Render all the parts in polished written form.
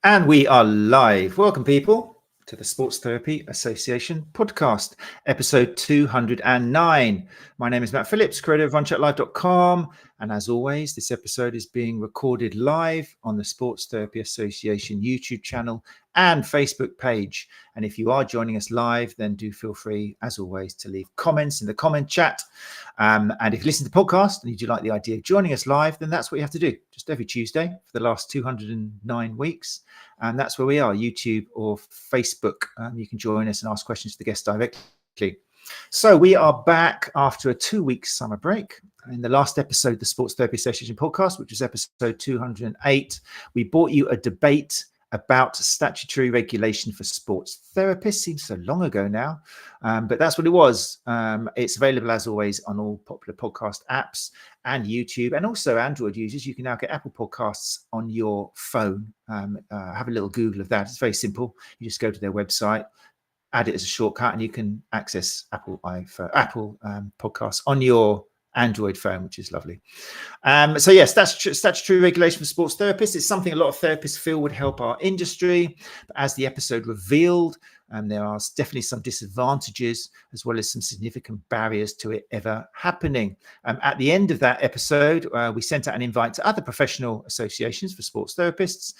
And we are live. Welcome, people, to the Sports Therapy Association podcast, episode 209. My name is Matt Phillips, creator of RunChatLive.com. And as always, this episode is being recorded live on the Sports Therapy Association YouTube channel and Facebook page. And if you are joining us live, then do feel free, as always, to leave comments in the comment chat. And if you listen to the podcast and you do like the idea of joining us live, then that's what you have to do. Just every Tuesday for the last 209 weeks. And that's where we are, YouTube or Facebook. You can join us and ask questions to the guests directly. So we are back after a 2-week summer break. In the last episode of the Sports Therapy Association podcast, which was episode 208, we brought you a debate about statutory regulation for sports therapists. Seems so long ago now, but that's what it was. It's available, as always, on all popular podcast apps and YouTube, and also Android users. You can now get Apple Podcasts on your phone. Have a little Google of that. It's very simple. You just go to their website, add it as a shortcut, and you can access Apple Podcasts on your Android phone, which is lovely. So yes, that's statutory regulation for sports therapists. It's something a lot of therapists feel would help our industry. But as the episode revealed, there are definitely some disadvantages as well as some significant barriers to it ever happening. At the end of that episode, we sent out an invite to other professional associations for sports therapists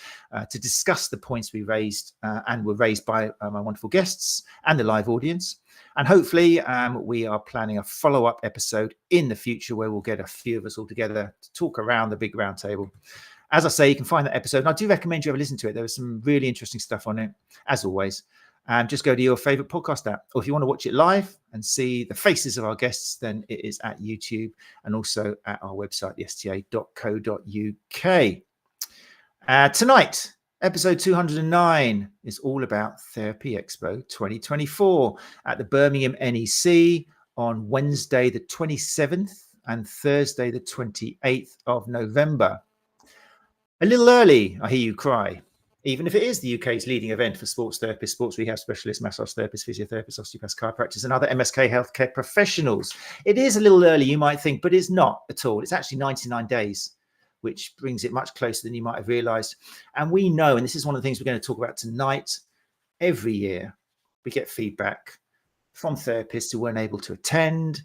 to discuss the points we raised and were raised by my wonderful guests and the live audience. And hopefully we are planning a follow-up episode in the future where we'll get a few of us all together to talk around the big round table. As I say, you can find that episode. And I do recommend you have a listen to it. There was some really interesting stuff on it, as always. Just go to your favorite podcast app. Or if you want to watch it live and see the faces of our guests, then it is at YouTube and also at our website, the STA209.co.uk. Tonight, episode 209 is all about Therapy Expo 2024 at the Birmingham NEC on Wednesday, the 27th and Thursday, the 28th of November. A little early, I hear you cry, even if it is the UK's leading event for sports therapists, sports rehab specialists, massage therapists, physiotherapists, osteopaths, chiropractors, and other MSK healthcare professionals. It is a little early, you might think, but it's not at all. It's actually 99 days. Which brings it much closer than you might have realized. And we know, and this is one of the things we're going to talk about tonight, every year we get feedback from therapists who weren't able to attend,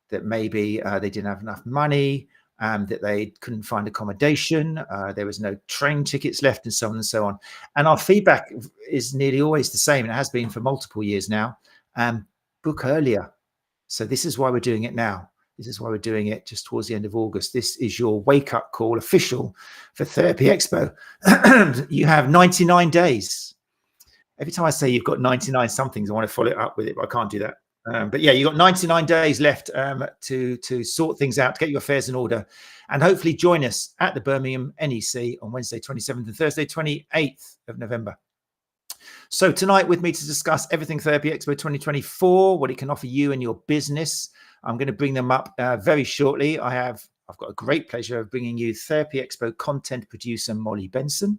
that maybe they didn't have enough money, that they couldn't find accommodation, there was no train tickets left, and so on and so on. And our feedback is nearly always the same, and it has been for multiple years now. Book earlier. So this is why we're doing it now. This is why we're doing it just towards the end of August. This is your wake-up call official for Therapy Expo. You have 99 days. Every time I say you've got 99 somethings, I want to follow it up with it, but I can't do that. But yeah, you've got 99 days left to sort things out, to get your affairs in order, and hopefully join us at the Birmingham NEC on Wednesday 27th and Thursday 28th of November. So tonight with me to discuss everything Therapy Expo 2024, what it can offer you and your business. I'm going to bring them up very shortly. I've got a great pleasure of bringing you Therapy Expo content producer Molly Benson,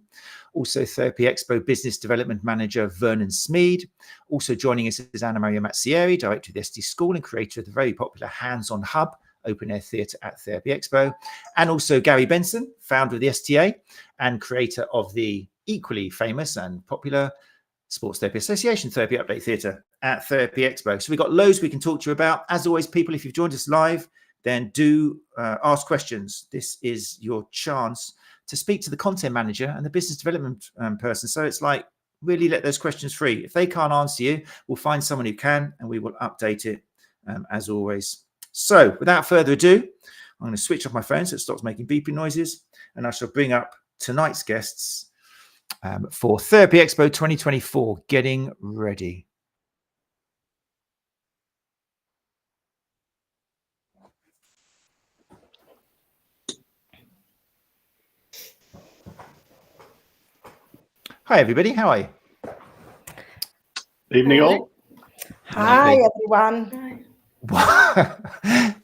also Therapy Expo business development manager Vernon Smeed. Also joining us is Anna Maria Mazzieri, director of the ST School and creator of the very popular Hands-On Hub open air theatre at Therapy Expo, and also Gary Benson, founder of the STA and creator of the equally famous and popular Sports Therapy Association Therapy Update Theatre at Therapy Expo. So we've got loads we can talk to you about. As always, people, if you've joined us live, then do ask questions. This is your chance to speak to the content manager and the business development person. So it's like, really let those questions free. If they can't answer you, we'll find someone who can, and we will update it as always. So without further ado, I'm going to switch off my phone so it stops making beeping noises, and I shall bring up tonight's guests for Therapy Expo 2024, getting ready. Hi, everybody. How are you? Evening, all. Hi, everyone.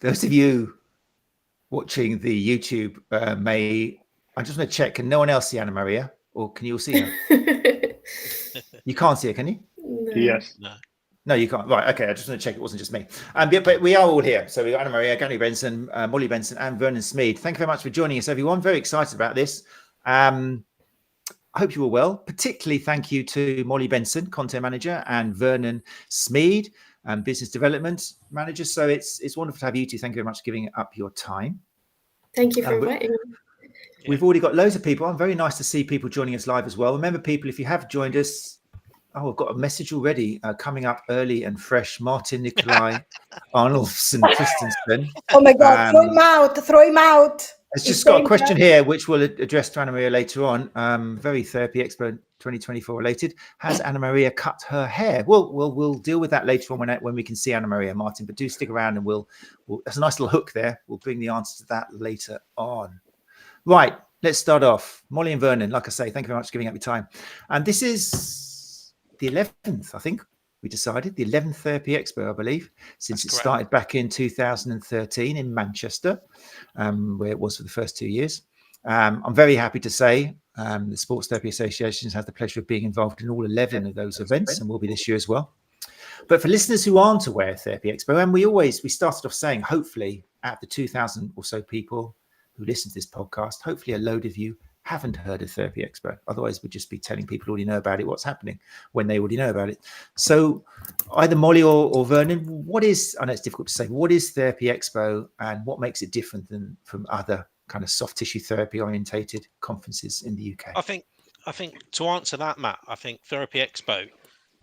Those of you watching the YouTube I just want to check, can no one else see Anna Maria? Or can you all see her? You can't see her, can you? No. Yes. No, you can't. Right. Okay. I just want to check it wasn't just me. But we are all here. So we've got Anna Maria, Gary Benson, Molly Benson, and Vernon Smeed. Thank you very much for joining us, everyone. Very excited about this. I I hope you were well. Particularly thank you to Molly Benson, Content Manager, and Vernon Smeed, Business Development Manager. So it's wonderful to have you two. Thank you very much for giving up your time. Thank you for inviting me. We've already got loads of people. Very nice to see people joining us live as well. Remember, people, if you have joined us, I've got a message already coming up early and fresh. Martin, Nikolai, Arnulfsson, Christensen. Oh my God, throw him out, throw him out. It's just got a question here, which we'll address to Anna Maria later on. Very Therapy Expo 2024 related. Has Anna Maria cut her hair? We'll deal with that later on when we can see Anna Maria, Martin. But do stick around, and we'll that's a nice little hook there. We'll bring the answer to that later on. Right, let's start off. Molly and Vernon, like I say, thank you very much for giving up your time. And this is the 11th, I think. We decided the 11th Therapy Expo, I believe, since it started back in 2013 in Manchester, where it was for the first 2 years. I'm very happy to say the Sports Therapy Association has had the pleasure of being involved in all 11 of those events, and will be this year as well. But for listeners who aren't aware of Therapy Expo, and we started off saying, hopefully, at the 2,000 or so people who listen to this podcast, hopefully a load of you haven't heard of Therapy Expo. Otherwise, we'd just be telling people who already know about it what's happening when they already know about it. So either Molly or Vernon, I know it's difficult to say, what is Therapy Expo and what makes it different from other kind of soft tissue therapy orientated conferences in the UK? I think to answer that, Matt, I think Therapy Expo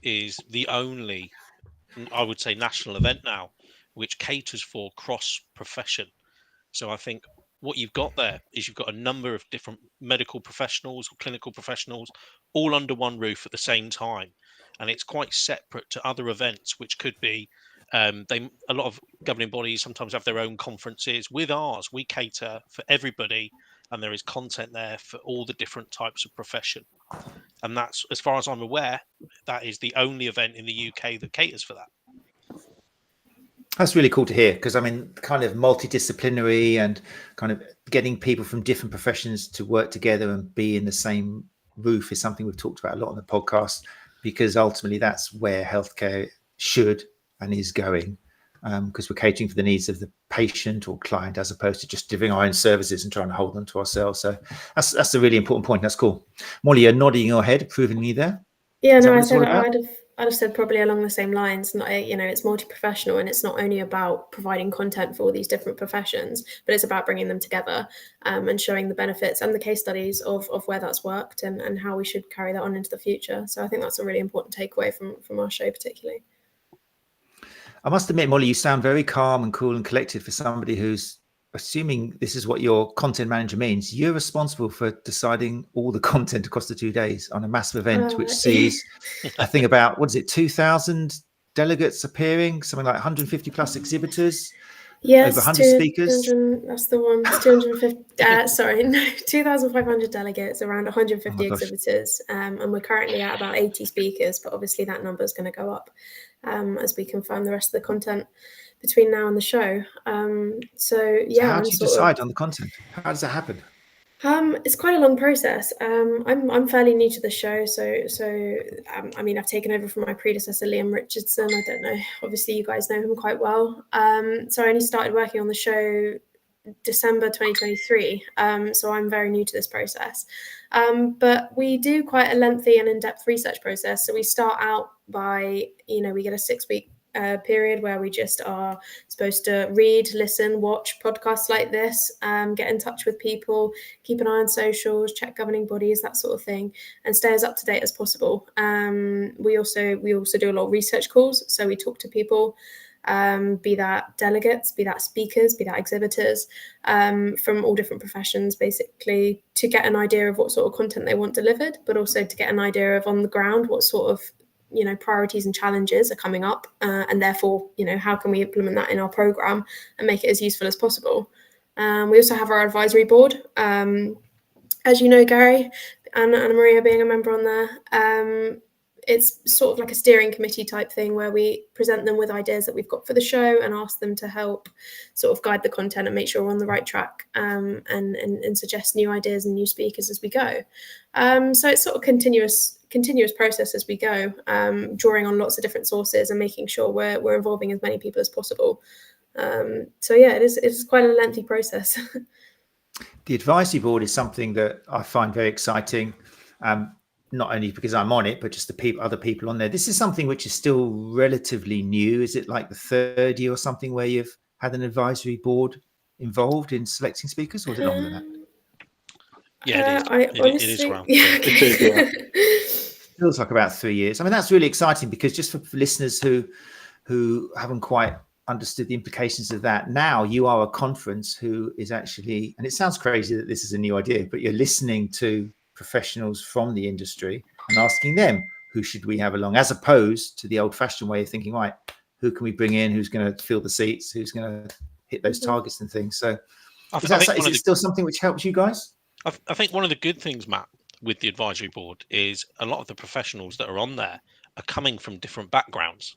is the only, I would say, national event now which caters for cross profession. So I think what you've got there is you've got a number of different medical professionals or clinical professionals all under one roof at the same time, and it's quite separate to other events which could be a lot of governing bodies sometimes have their own conferences. With ours, we cater for everybody, and there is content there for all the different types of profession, and that's, as far as I'm aware, that is the only event in the UK that caters for that. That's really cool to hear, because I mean, kind of multidisciplinary and kind of getting people from different professions to work together and be in the same roof is something we've talked about a lot on the podcast, because ultimately that's where healthcare should and is going, because we're catering for the needs of the patient or client as opposed to just delivering our own services and trying to hold them to ourselves. So that's a really important point. That's cool. Molly, you're nodding your head, approving me there. Yeah, no, I said I'd have said probably along the same lines. It's multi-professional, and it's not only about providing content for all these different professions, but it's about bringing them together and showing the benefits and the case studies of where that's worked and how we should carry that on into the future. So I think that's a really important takeaway from our show particularly. I must admit, Molly, you sound very calm and cool and collected for somebody who's, assuming this is what your content manager means, you're responsible for deciding all the content across the 2 days on a massive event, which sees, I think about, 2,000 delegates appearing, something like 150 plus exhibitors, over 100 speakers. That's the one. 250. Sorry, no, 2,500 delegates, around 150 exhibitors, and we're currently at about 80 speakers. But obviously, that number is going to go up as we confirm the rest of the content between now and the show. So how do you decide on the content? How does that happen? It's quite a long process. I'm fairly new to the show, so I mean, I've taken over from my predecessor, Liam Richardson. I don't know, obviously you guys know him quite well. So I only started working on the show December 2023. So I'm very new to this process. But we do quite a lengthy and in-depth research process. So we start out by, we get a 6-week period where we just are supposed to read, listen, watch podcasts like this, get in touch with people, keep an eye on socials, check governing bodies, that sort of thing, and stay as up to date as possible. We also do a lot of research calls, so we talk to people, be that delegates, be that speakers, be that exhibitors, from all different professions, basically, to get an idea of what sort of content they want delivered, but also to get an idea of on the ground what sort of priorities and challenges are coming up, and therefore, how can we implement that in our program and make it as useful as possible. We also have our advisory board, as you know, Gary and Anna Maria being a member on there. It's sort of like a steering committee type thing where we present them with ideas that we've got for the show and ask them to help sort of guide the content and make sure we're on the right track, and suggest new ideas and new speakers as we go. So it's sort of continuous process as we go, drawing on lots of different sources and making sure we're involving as many people as possible. So yeah, it's quite a lengthy process. The advisory board is something that I find very exciting. not only because I'm on it, but just the other people on there. This is something which is still relatively new. Is it like the third year or something where you've had an advisory board involved in selecting speakers, or is it longer than that? Yeah, it is around. Yeah, okay. Feels like about 3 years. I mean, that's really exciting, because just for listeners who haven't quite understood the implications of that, now you are a conference who is actually, and it sounds crazy that this is a new idea, but you're listening to professionals from the industry and asking them, who should we have along, as opposed to the old-fashioned way of thinking, right, who can we bring in, who's going to fill the seats, who's going to hit those targets and things. So is it still something which helps you guys? I think one of the good things, Matt, with the advisory board is a lot of the professionals that are on there are coming from different backgrounds.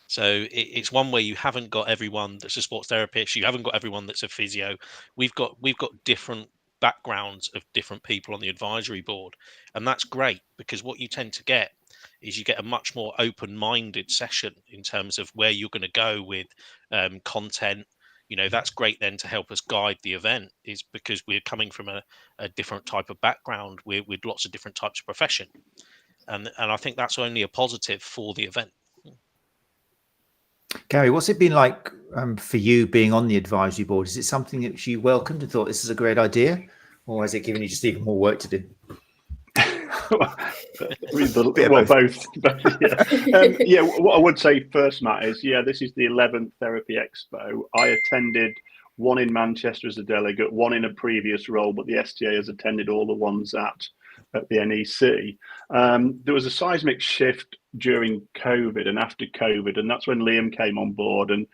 So it's one where you haven't got everyone that's a sports therapist, you haven't got everyone that's a physio. We've got different backgrounds of different people on the advisory board, and that's great, because what you tend to get is you get a much more open-minded session in terms of where you're going to go with content. That's great then to help us guide the event, is because we're coming from a different type of background with lots of different types of profession, and I think that's only a positive for the event. Gary, what's it been like for you being on the advisory board? Is it something that you welcomed and thought this is a great idea, or has it given you just even more work to do? Both. Yeah. What I would say first, Matt, is this is the 11th Therapy Expo. I attended one in Manchester as a delegate, one in a previous role, but the STA has attended all the ones at the NEC. There was a seismic shift during COVID and after COVID, and that's when Liam came on board and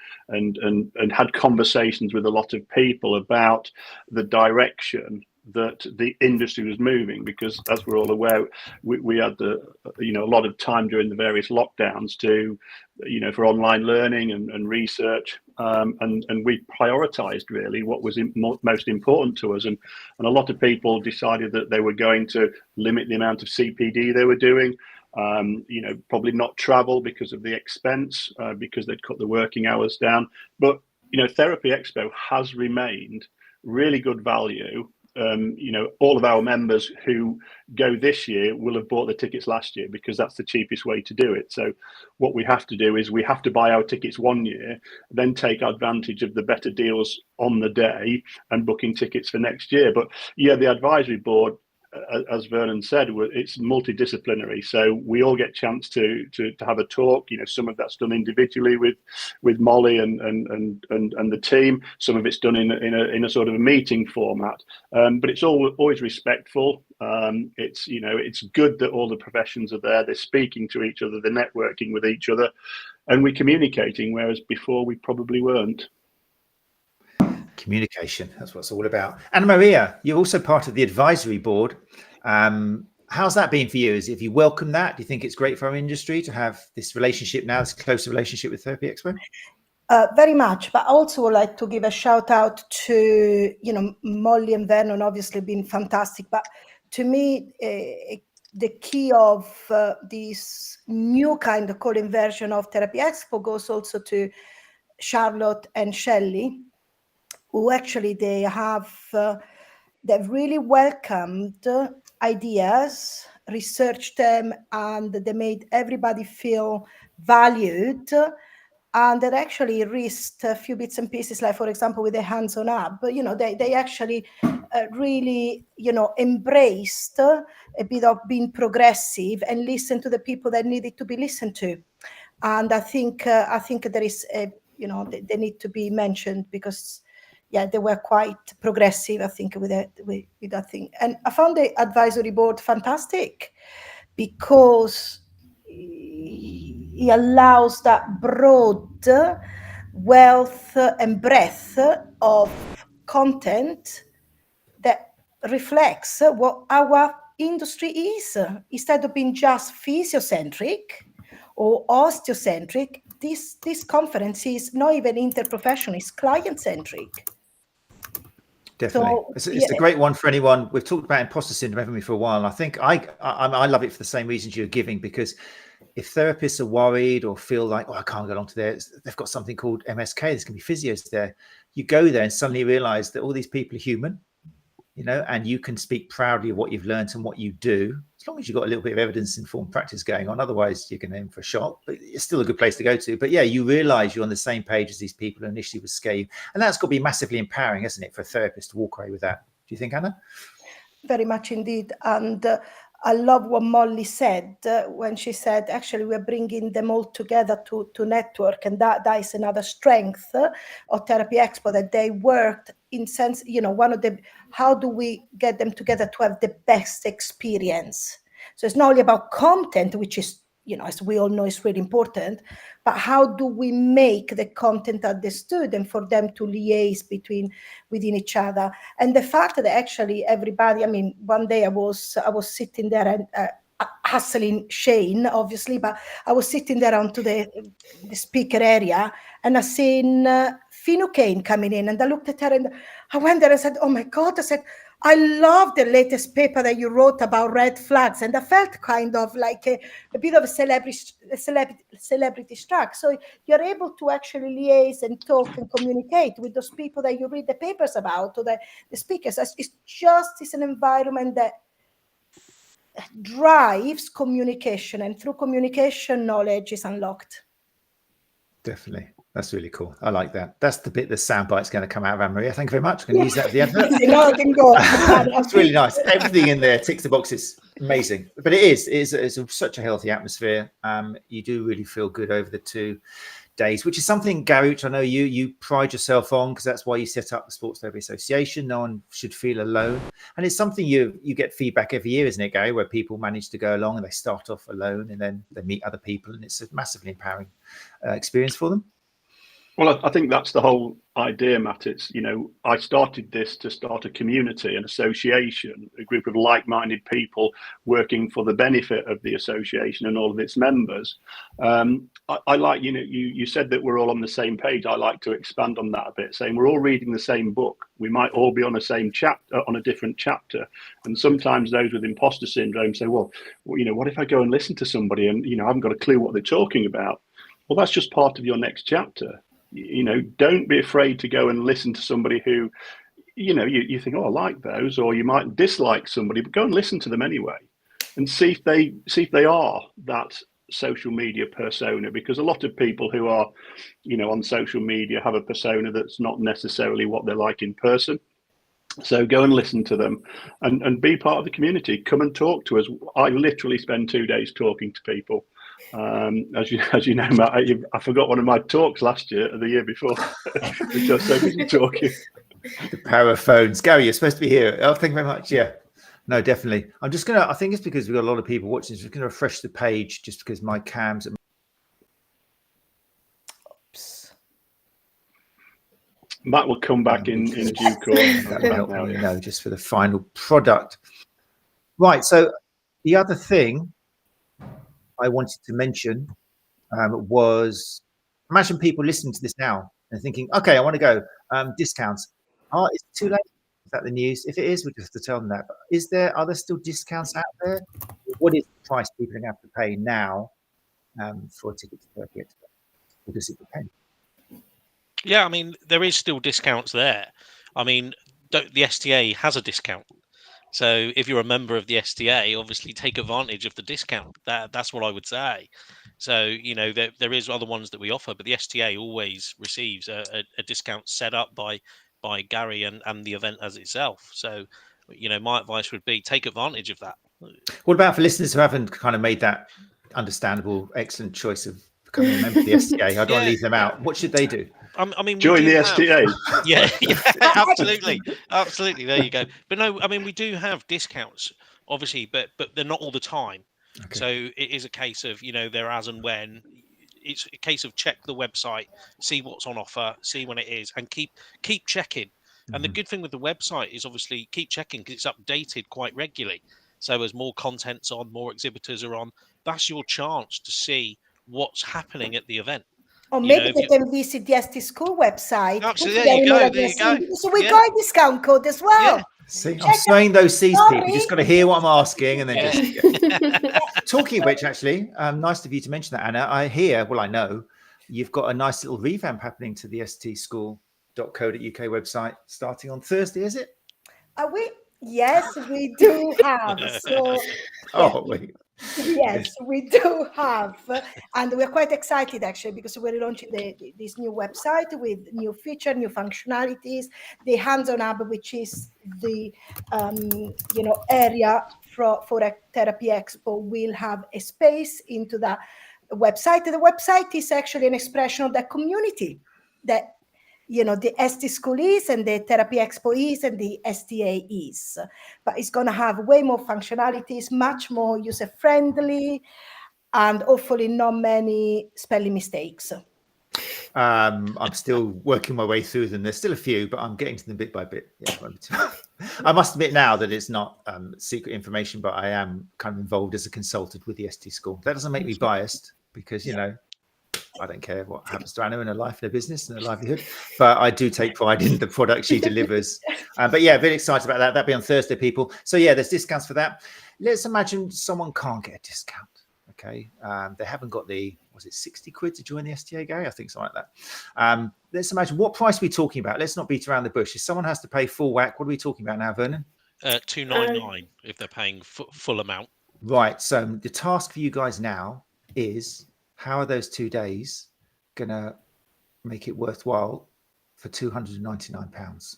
had conversations with a lot of people about the direction that the industry was moving, because as we're all aware, we had a lot of time during the various lockdowns to for online learning and research, and we prioritized really what was most important to us, and a lot of people decided that they were going to limit the amount of CPD they were doing, probably not travel because of the expense, because they'd cut the working hours down. But Therapy Expo has remained really good value. All of our members who go this year will have bought the tickets last year, because that's the cheapest way to do it. So what we have to do is we have to buy our tickets one year, then take advantage of the better deals on the day and booking tickets for next year. But the advisory board, as Vernon said, it's multidisciplinary, so we all get a chance to have a talk. Some of that's done individually with Molly and the team. Some of it's done in a sort of a meeting format, but it's always respectful. It's good that all the professions are there. They're speaking to each other, they're networking with each other, and we're communicating, whereas before we probably weren't. Communication, that's what it's all about. Anna Maria, you're also part of the advisory board. How's that been for you? Have you welcomed that? Do you think it's great for our industry to have this relationship now, this closer relationship with Therapy Expo? Very much, but I also would like to give a shout out to Molly and Vernon, obviously been fantastic, but to me the key of this new kind of calling version of Therapy Expo goes also to Charlotte and Shelley, who actually they've really welcomed ideas, researched them, and they made everybody feel valued, and that actually risked a few bits and pieces, like for example with the hands-on app. But they actually really embraced a bit of being progressive and listened to the people that needed to be listened to. And I think there is they need to be mentioned, because they were quite progressive, I think, with that thing. And I found the advisory board fantastic, because he allows that broad wealth and breadth of content that reflects what our industry is. Instead of being just physiocentric or osteocentric, this conference is not even interprofessional, it's client-centric. Definitely. So, it's a great one for anyone. We've talked about imposter syndrome, haven't we, for a while. And I think I love it for the same reasons you're giving, because if therapists are worried or feel like, I can't get onto there, they've got something called MSK, there's going to be physios there. You go there and suddenly realize that all these people are human. and you can speak proudly of what you've learned and what you do, as long as you've got a little bit of evidence-informed practice going on. Otherwise, you're going to aim for a shot, but it's still a good place to go to. But yeah, you realize you're on the same page as these people initially with 𝐲, and that's got to be massively empowering, isn't it, for a therapist to walk away with that? Do you think, Anna? Very much indeed. And I love what Molly said when she said, actually, we're bringing them all together to network. And that is another strength of Therapy Expo, that they worked in sense, one of the, how do we get them together to have the best experience? So it's not only about content, which is, as we all know, is really important, but how do we make the content understood and for them to liaise within each other? And the fact that actually everybody, one day I was sitting there and hustling Shane, obviously, but I was sitting there onto the speaker area, and I seen Fiona Kane coming in, and I looked at her and I went there and said, oh my God, I said, I love the latest paper that you wrote about red flags. And I felt kind of like a bit of a celebrity struck. So you're able to actually liaise and talk and communicate with those people that you read the papers about, or the speakers. It's an environment that drives communication, and through communication, knowledge is unlocked. Definitely. That's really cool. I like that. That's the bit the soundbite's going to come out of Anne-Maria. Thank you very much. I'm going to use that at the end. That's really nice. Everything in there ticks the boxes. Amazing. But it's such a healthy atmosphere. You do really feel good over the 2 days, which is something, Gary, which I know you pride yourself on, because that's why you set up the Sports Therapy Association. No one should feel alone. And it's something you get feedback every year, isn't it, Gary, where people manage to go along and they start off alone and then they meet other people, and it's a massively empowering experience for them. Well, I think that's the whole idea, Matt. It's, I started this to start a community, an association, a group of like-minded people working for the benefit of the association and all of its members. I like, you said that we're all on the same page. I like to expand on that a bit, saying we're all reading the same book. We might all be on the same chapter, on a different chapter. And sometimes those with imposter syndrome say, well, what if I go and listen to somebody and, I haven't got a clue what they're talking about? Well, that's just part of your next chapter. Don't be afraid to go and listen to somebody who, you think, oh, I like those, or you might dislike somebody, but go and listen to them anyway, and see if they are that social media persona, because a lot of people who are, on social media have a persona that's not necessarily what they're like in person. So go and listen to them and be part of the community. Come and talk to us. I literally spend 2 days talking to people. As you know, Matt, I forgot one of my talks last year or the year before because I was so busy talking. The power of phones. Gary, you're supposed to be here. Oh, thank you very much. Yeah, no, definitely. I think it's because we've got a lot of people watching, so we're going to refresh the page just because my cams. Oops. Matt will come back in due course. That will help me know just for the final product. Right, so the other thing I wanted to mention was, imagine people listening to this now and thinking, okay, I want to go. Discounts. Oh, is it too late? Is that the news? If it is, we just have to tell them that. But are there still discounts out there? What is the price people are going to have to pay now for a ticket to Therapy Expo? Or does it depend? Yeah, there is still discounts there. The STA has a discount. So if you're a member of the STA, obviously take advantage of the discount. That's what I would say. So, there is other ones that we offer, but the STA always receives a discount set up by Gary and the event as itself. So, my advice would be take advantage of that. What about for listeners who haven't kind of made that understandable, excellent choice of becoming a member of the STA? I don't want to leave them out. What should they do? Join the STA. Yeah, absolutely. There you go. But no, we do have discounts, obviously, but they're not all the time. Okay. So it is a case of, they're as and when. It's a case of check the website, see what's on offer, see when it is, and keep checking. Mm-hmm. And the good thing with the website is obviously keep checking because it's updated quite regularly. So as more content's on, more exhibitors are on, that's your chance to see what's happening at the event. Or maybe they can visit the ST School website. Absolutely, there you go. So we got a discount code as well. Yeah. See, I'm saying those C's, people. You just got to hear what I'm asking and then just... Talking of which, actually, nice of you to mention that, Anna. I know you've got a nice little revamp happening to the STschool.co.uk website starting on Thursday, is it? Yes, we do have. So, Oh, wait. yes, we do have. And we're quite excited actually because we're launching this new website with new feature, new functionalities, the hands-on hub, which is the area for a Therapy Expo, will have a space into the website. The website is actually an expression of the community that the ST School is and the Therapy Expo is and the STA is. But it's going to have way more functionalities, much more user-friendly, and hopefully not many spelling mistakes. I'm still working my way through them. There's still a few, but I'm getting to them bit by bit. Yeah, I must admit now that it's not secret information, but I am kind of involved as a consultant with the ST School. That doesn't make me biased because, I don't care what happens to Anna in her life, in her business, and her livelihood. But I do take pride in the product she delivers. But yeah, very excited about that. That'll be on Thursday, people. So yeah, there's discounts for that. Let's imagine someone can't get a discount. Okay, they haven't got was it 60 quid to join the STA Gang? I think something like that. Let's imagine, what price are we talking about? Let's not beat around the bush. If someone has to pay full whack, what are we talking about now, Vernon? $299 if they're paying full amount. Right. So the task for you guys now is, how are those 2 days going to make it worthwhile for £299?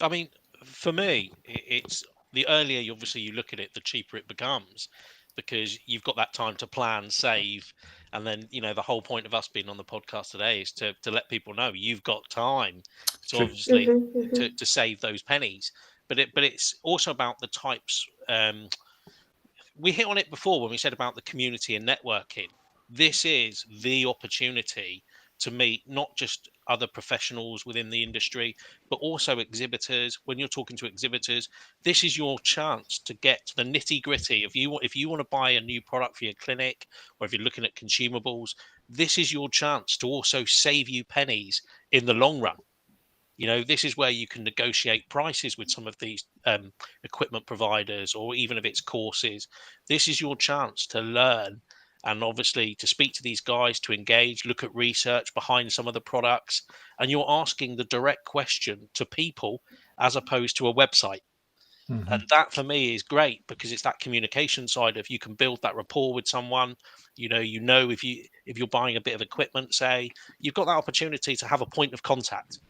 I mean, for me, it's the earlier you look at it, the cheaper it becomes, because you've got that time to plan, save, and then the whole point of us being on the podcast today is to let people know you've got time to obviously to save those pennies. But it's also about the types. We hit on it before when we said about the community and networking. This is the opportunity to meet not just other professionals within the industry, but also exhibitors. When you're talking to exhibitors, this is your chance to get to the nitty gritty. If you want to buy a new product for your clinic, or if you're looking at consumables, this is your chance to also save you pennies in the long run. This is where you can negotiate prices with some of these equipment providers, or even if it's courses. This is your chance to learn and obviously to speak to these guys, to engage, look at research behind some of the products. And you're asking the direct question to people as opposed to a website. Mm-hmm. And that for me is great because it's that communication side of, you can build that rapport with someone. If you're buying a bit of equipment, say, you've got that opportunity to have a point of contact.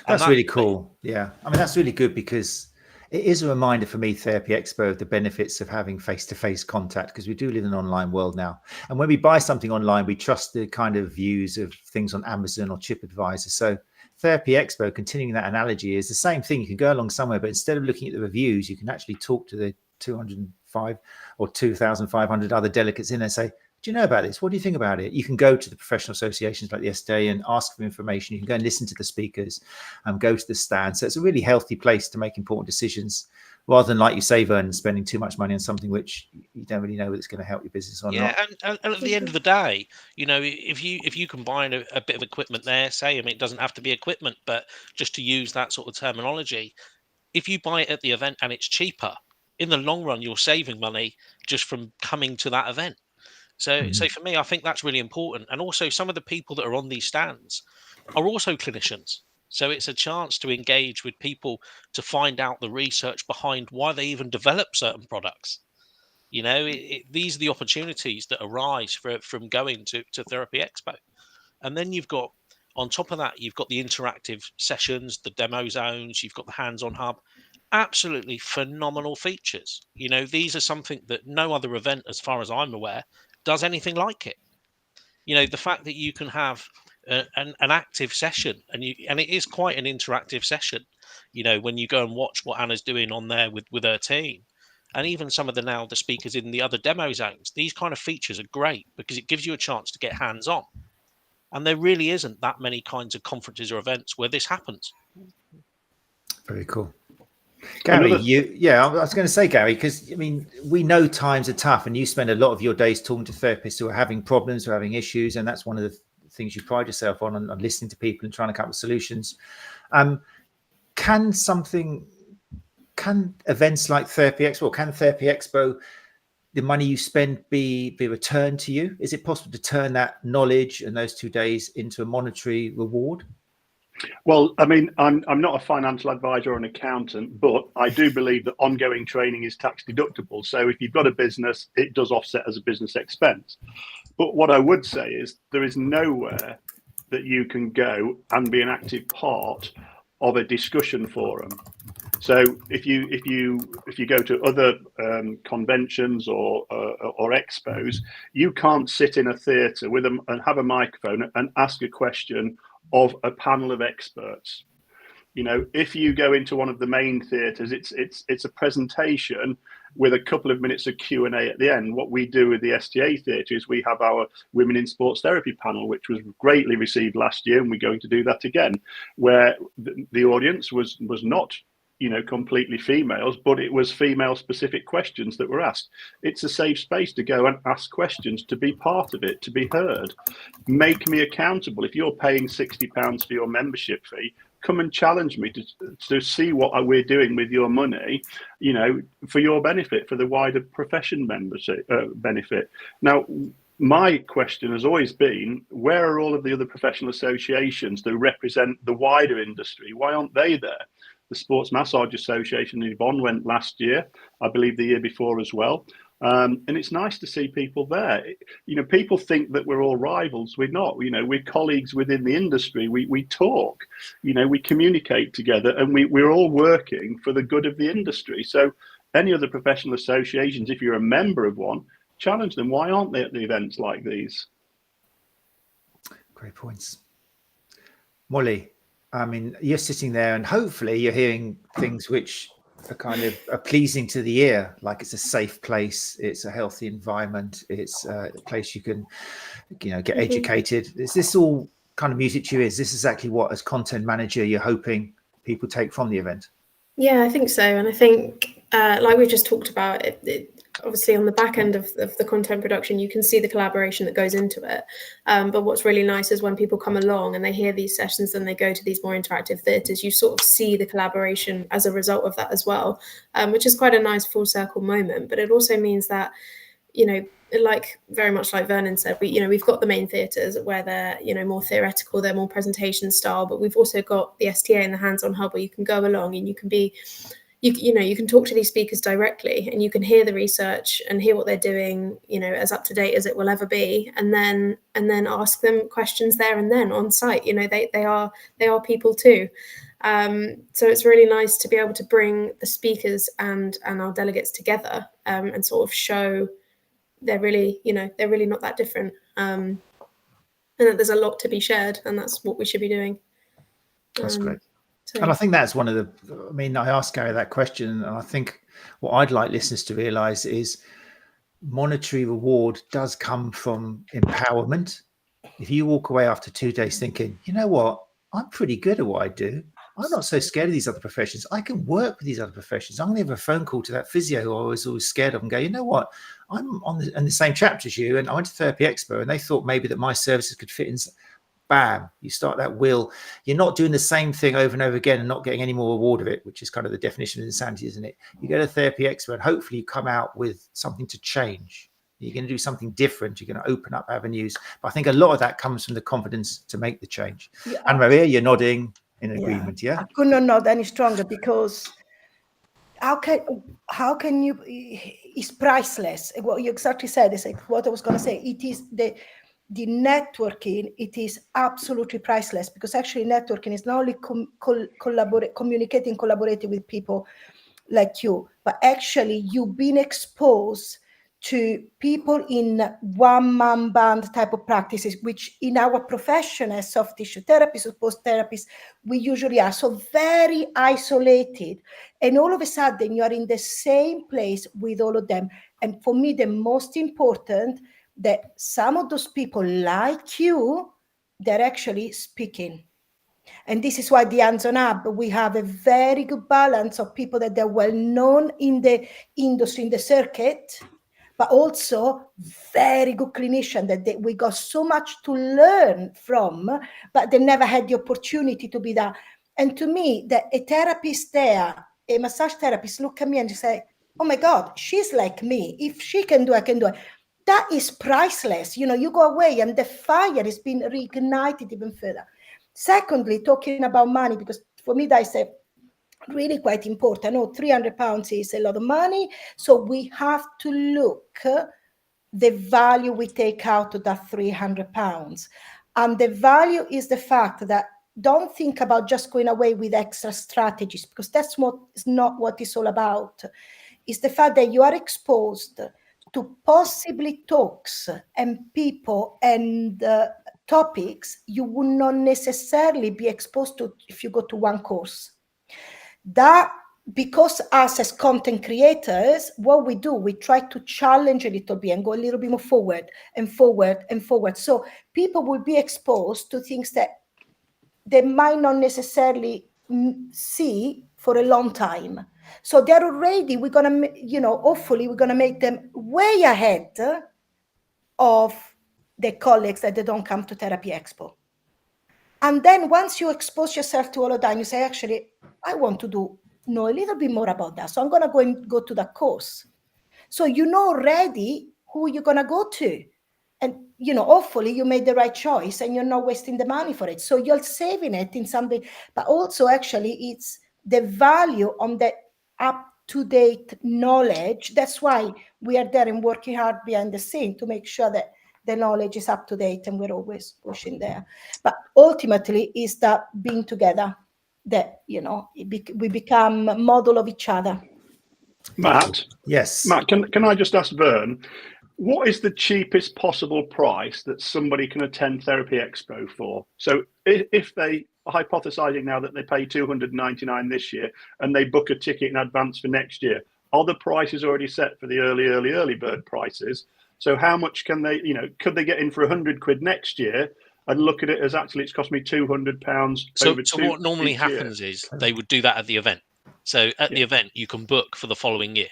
That's really cool. Yeah. I mean, that's really good because it is a reminder for me, Therapy Expo, of the benefits of having face-to-face contact, because we do live in an online world now. And when we buy something online, we trust the kind of views of things on Amazon or TripAdvisor. So Therapy Expo, continuing that analogy, is the same thing. You can go along somewhere, but instead of looking at the reviews, you can actually talk to the 205 or 2,500 other delegates in there and say, do you know about this? What do you think about it? You can go to the professional associations like the STA and ask for information. You can go and listen to the speakers and go to the stand. So it's a really healthy place to make important decisions, rather than, like you say, Vernon, spending too much money on something which you don't really know whether it's going to help your business or not. Yeah, and at the end of the day, if you combine a bit of equipment there, say, it doesn't have to be equipment, but just to use that sort of terminology, if you buy it at the event and it's cheaper, in the long run, you're saving money just from coming to that event. So for me, I think that's really important. And also, some of the people that are on these stands are also clinicians. So it's a chance to engage with people to find out the research behind why they even develop certain products. These are the opportunities that arise from going to Therapy Expo. And then you've got, on top of that, you've got the interactive sessions, the demo zones, you've got the hands-on hub. Absolutely phenomenal features. These are something that no other event, as far as I'm aware, does anything like it. The fact that you can have an active session, and it is quite an interactive session, when you go and watch what Anna's doing on there with her team, and even some of the speakers in the other demo zones. These kind of features are great because it gives you a chance to get hands-on, and there really isn't that many kinds of conferences or events where this happens. Very cool. Gary, I was going to say, Gary, because we know times are tough, and you spend a lot of your days talking to therapists who are having problems, who are having issues, and that's one of the things you pride yourself on listening to people and trying to come up with solutions. Can events like Therapy Expo, can Therapy Expo, the money you spend be returned to you? Is it possible to turn that knowledge and those 2 days into a monetary reward? Well, I mean, I'm not a financial advisor or an accountant, but I do believe that ongoing training is tax deductible. So if you've got a business, it does offset as a business expense. But what I would say is there is nowhere that you can go and be an active part of a discussion forum. So if you go to other conventions or expos, you can't sit in a theatre with them and have a microphone and ask a question of a panel of experts. You know, if you go into one of the main theatres, it's a presentation with a couple of minutes of Q&A at the end. What we do with the STA theatre is we have our Women in Sports Therapy panel, which was greatly received last year, and we're going to do that again, where the audience was not, you know, completely females, but it was female specific questions that were asked. It's a safe space to go and ask questions, to be part of it, to be heard. Make me accountable. If you're paying £60 for your membership fee, come and challenge me to see what we're doing with your money, you know, for your benefit, for the wider profession membership benefit. Now, my question has always been, where are all of the other professional associations that represent the wider industry? Why aren't they there? The Sports Massage Association in Yvonne went last year, I believe the year before as well. And it's nice to see people there. You know, people think that we're all rivals. We're not. You know, we're colleagues within the industry. We talk, you know, we communicate together, and we're all working for the good of the industry. So any other professional associations, if you're a member of one, challenge them. Why aren't they at the events like these? Great points. Molly, I mean, you're sitting there and hopefully you're hearing things which are kind of are pleasing to the ear, like it's a safe place, it's a healthy environment, it's a place you can, you know, get educated. Is this all kind of music to you? Is this exactly what, as content manager, you're hoping people take from the event? Yeah, I think so. And I think, like we just talked about, obviously on the back end of the content production, you can see the collaboration that goes into it. But what's really nice is when people come along and they hear these sessions and they go to these more interactive theatres, you sort of see the collaboration as a result of that as well, which is quite a nice full circle moment. But it also means that, you know, like very much like Vernon said, we've got the main theatres where they're, you know, more theoretical, they're more presentation style, but we've also got the STA and the hands-on hub where you can go along and you can be, you can talk to these speakers directly and you can hear the research and hear what they're doing, you know, as up to date as it will ever be, and then ask them questions there and then on site. You know, they are people too. So it's really nice to be able to bring the speakers and our delegates together and sort of show they're really not that different, and that there's a lot to be shared, and that's what we should be doing. That's great. And I think that's one of the, I mean, I asked Gary that question, and I think what I'd like listeners to realize is monetary reward does come from empowerment. If you walk away after 2 days thinking, you know what, I'm pretty good at what I do, I'm not so scared of these other professions, I can work with these other professions, I'm going to have a phone call to that physio who I was always scared of and go, you know what, I'm in the same chapter as you, and I went to Therapy Expo and they thought maybe that my services could fit in. Bam, you start that wheel. You're not doing the same thing over and over again and not getting any more reward of it, which is kind of the definition of insanity, isn't it? You go to Therapy Expo and hopefully you come out with something to change. You're going to do something different. You're going to open up avenues. But I think a lot of that comes from the confidence to make the change. Yeah. And Maria, you're nodding in agreement, yeah? I could not nod any stronger, because how can you, it's priceless. What you exactly said is like what I was going to say. It is the networking, it is absolutely priceless, because actually networking is not only collaborating with people like you, but actually you've been exposed to people in one-man band type of practices, which in our profession as soft tissue therapists or post therapists, we usually are so very isolated. And all of a sudden you are in the same place with all of them. And for me, the most important, that some of those people like you, they're actually speaking. And this is why the hands-on hub, we have a very good balance of people that they're well known in the industry, in the circuit, but also very good clinicians that we got so much to learn from, but they never had the opportunity to be that. And to me, a therapist there, a massage therapist, look at me and say, oh my God, she's like me. If she can do it, I can do it. That is priceless. You know, you go away and the fire is being reignited even further. Secondly, talking about money, because for me, that's really quite important. I know £300 is a lot of money. So we have to look the value we take out of that £300. And the value is the fact that don't think about just going away with extra strategies, because that's not what it's all about. It's the fact that you are exposed to possibly talks and people and topics you would not necessarily be exposed to if you go to one course. That, because us as content creators, what we do, we try to challenge a little bit and go a little bit more forward and forward and forward. So people will be exposed to things that they might not necessarily see for a long time. So they're already, we're going to, hopefully we're going to make them way ahead of the colleagues that they don't come to Therapy Expo. And then once you expose yourself to all of that, you say, actually, I want to know a little bit more about that. So I'm going to go to that course. So you know already who you're going to go to. And, hopefully you made the right choice and you're not wasting the money for it. So you're saving it in something, but also actually it's the value on the up-to-date knowledge. That's why we are there and working hard behind the scene to make sure that the knowledge is up to date and we're always pushing there. But ultimately is that being together that, we become a model of each other. Matt? Yes. Matt, can I just ask Vern, what is the cheapest possible price that somebody can attend Therapy Expo for? So if they are hypothesizing now that they pay $299 this year and they book a ticket in advance for next year, are the prices already set for the early bird prices? So how much can they, could they get in for £100 next year and look at it as actually it's cost me £200 So what normally happens is they would do that at the event. So at the event, you can book for the following year.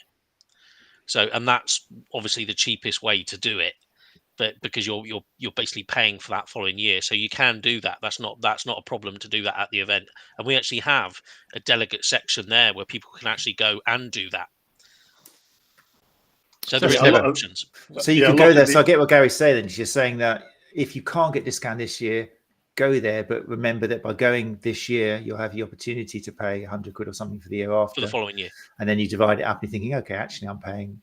So, and that's obviously the cheapest way to do it, but because you're basically paying for that following year, so you can do that. That's not a problem to do that at the event. And we actually have a delegate section there where people can actually go and do that. So there's a lot of options. So you can go there. So I get what Gary's saying. She's saying that if you can't get discount this year, go there. But remember that by going this year, you'll have the opportunity to pay £100 or something for the year after. For the following year. And then you divide it up and you're thinking, okay, actually I'm paying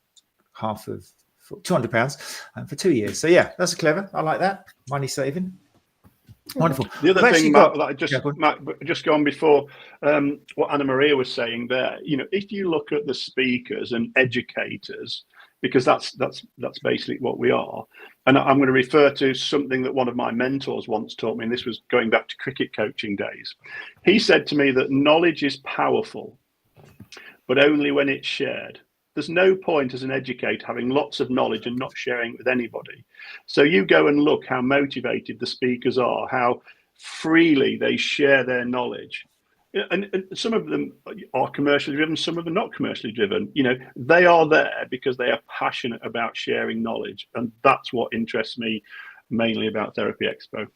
half of £200 for 2 years. So yeah, that's clever. I like that. Money saving. Wonderful. The other thing, Matt, just gone before what Anna Maria was saying there, if you look at the speakers and educators, because that's basically what we are. And I'm going to refer to something that one of my mentors once taught me, and this was going back to cricket coaching days. He said to me that knowledge is powerful, but only when it's shared. There's no point as an educator having lots of knowledge and not sharing it with anybody. So you go and look how motivated the speakers are, how freely they share their knowledge. And some of them are commercially driven, some of them not commercially driven. They are there because they are passionate about sharing knowledge. And that's what interests me mainly about Therapy Expo.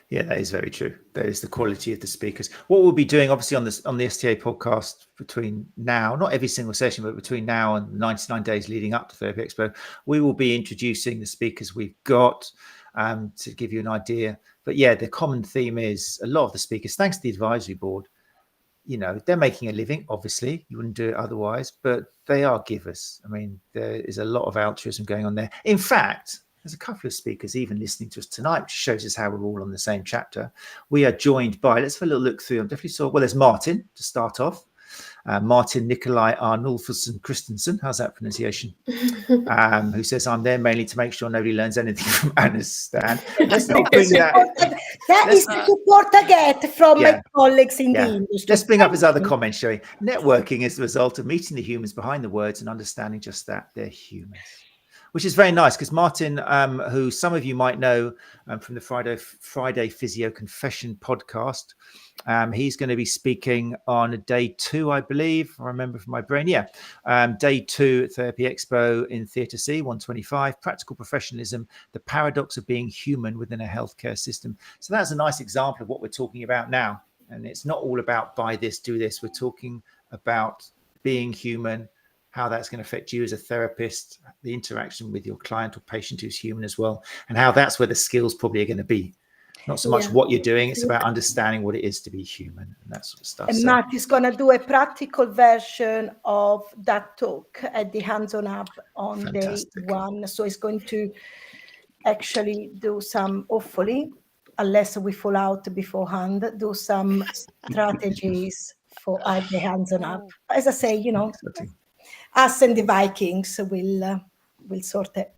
Yeah, that is very true. That is the quality of the speakers. What we'll be doing, obviously, on the STA podcast between now, not every single session, but between now and 99 days leading up to Therapy Expo, we will be introducing the speakers we've got to give you an idea. But yeah, the common theme is a lot of the speakers, thanks to the advisory board, they're making a living. Obviously, you wouldn't do it otherwise, but they are givers. I mean, there is a lot of altruism going on there. In fact, there's a couple of speakers even listening to us tonight, which shows us how we're all on the same chapter. We are joined by, let's have a little look through. I'm definitely saw, well, there's Martin to start off. Martin Nikolai Arnulfsson Christensen, how's that pronunciation? Who says, I'm there mainly to make sure nobody learns anything from Anna's stand. Let's not bring that. That is the support I get from my colleagues in the industry. Let's bring up his other comment, shall we? Networking is the result of meeting the humans behind the words and understanding just that they're humans. Which is very nice because Martin, who some of you might know from the Friday Physio Confession podcast, he's going to be speaking on day 2, I believe. I remember from my brain. Yeah. Day 2 at Therapy Expo in Theatre C, 125, Practical Professionalism, the Paradox of Being Human Within a Healthcare System. So that's a nice example of what we're talking about now. And it's not all about buy this, do this. We're talking about being human, how that's going to affect you as a therapist, the interaction with your client or patient who's human as well, and how that's where the skills probably are going to be Not so much what you're doing, it's about understanding what it is to be human and that sort of stuff. And Matt is going to do a practical version of that talk at the Hands-On Hub on Fantastic. day 1. So he's going to actually do some, hopefully, unless we fall out beforehand, do some strategies for the Hands-On Hub. As I say, you know, us and the Vikings will sort it.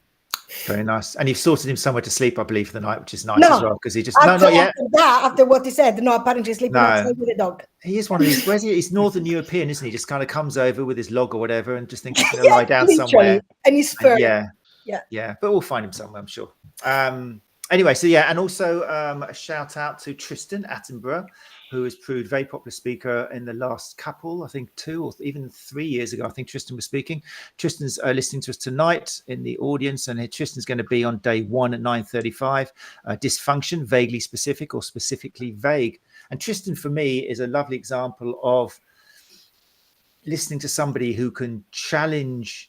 Very nice. And you've sorted him somewhere to sleep, I believe, for the night, which is nice as well, because he just not yet. After what he said, no, apparently sleeping outside with the dog. He is one of these. Where's he? He's Northern European, isn't he? Just kind of comes over with his log or whatever, and just thinks he's going to lie down somewhere. And he's fur. Yeah. But we'll find him somewhere, I'm sure. Anyway, so yeah, and also a shout out to Tristan Attenborough, who has proved very popular speaker in the last couple, I think 2 or even 3 years ago. I think Tristan was speaking. Tristan's listening to us tonight in the audience, and Tristan's going to be on day 1 at 9:35. Dysfunction, vaguely specific or specifically vague. And Tristan, for me, is a lovely example of listening to somebody who can challenge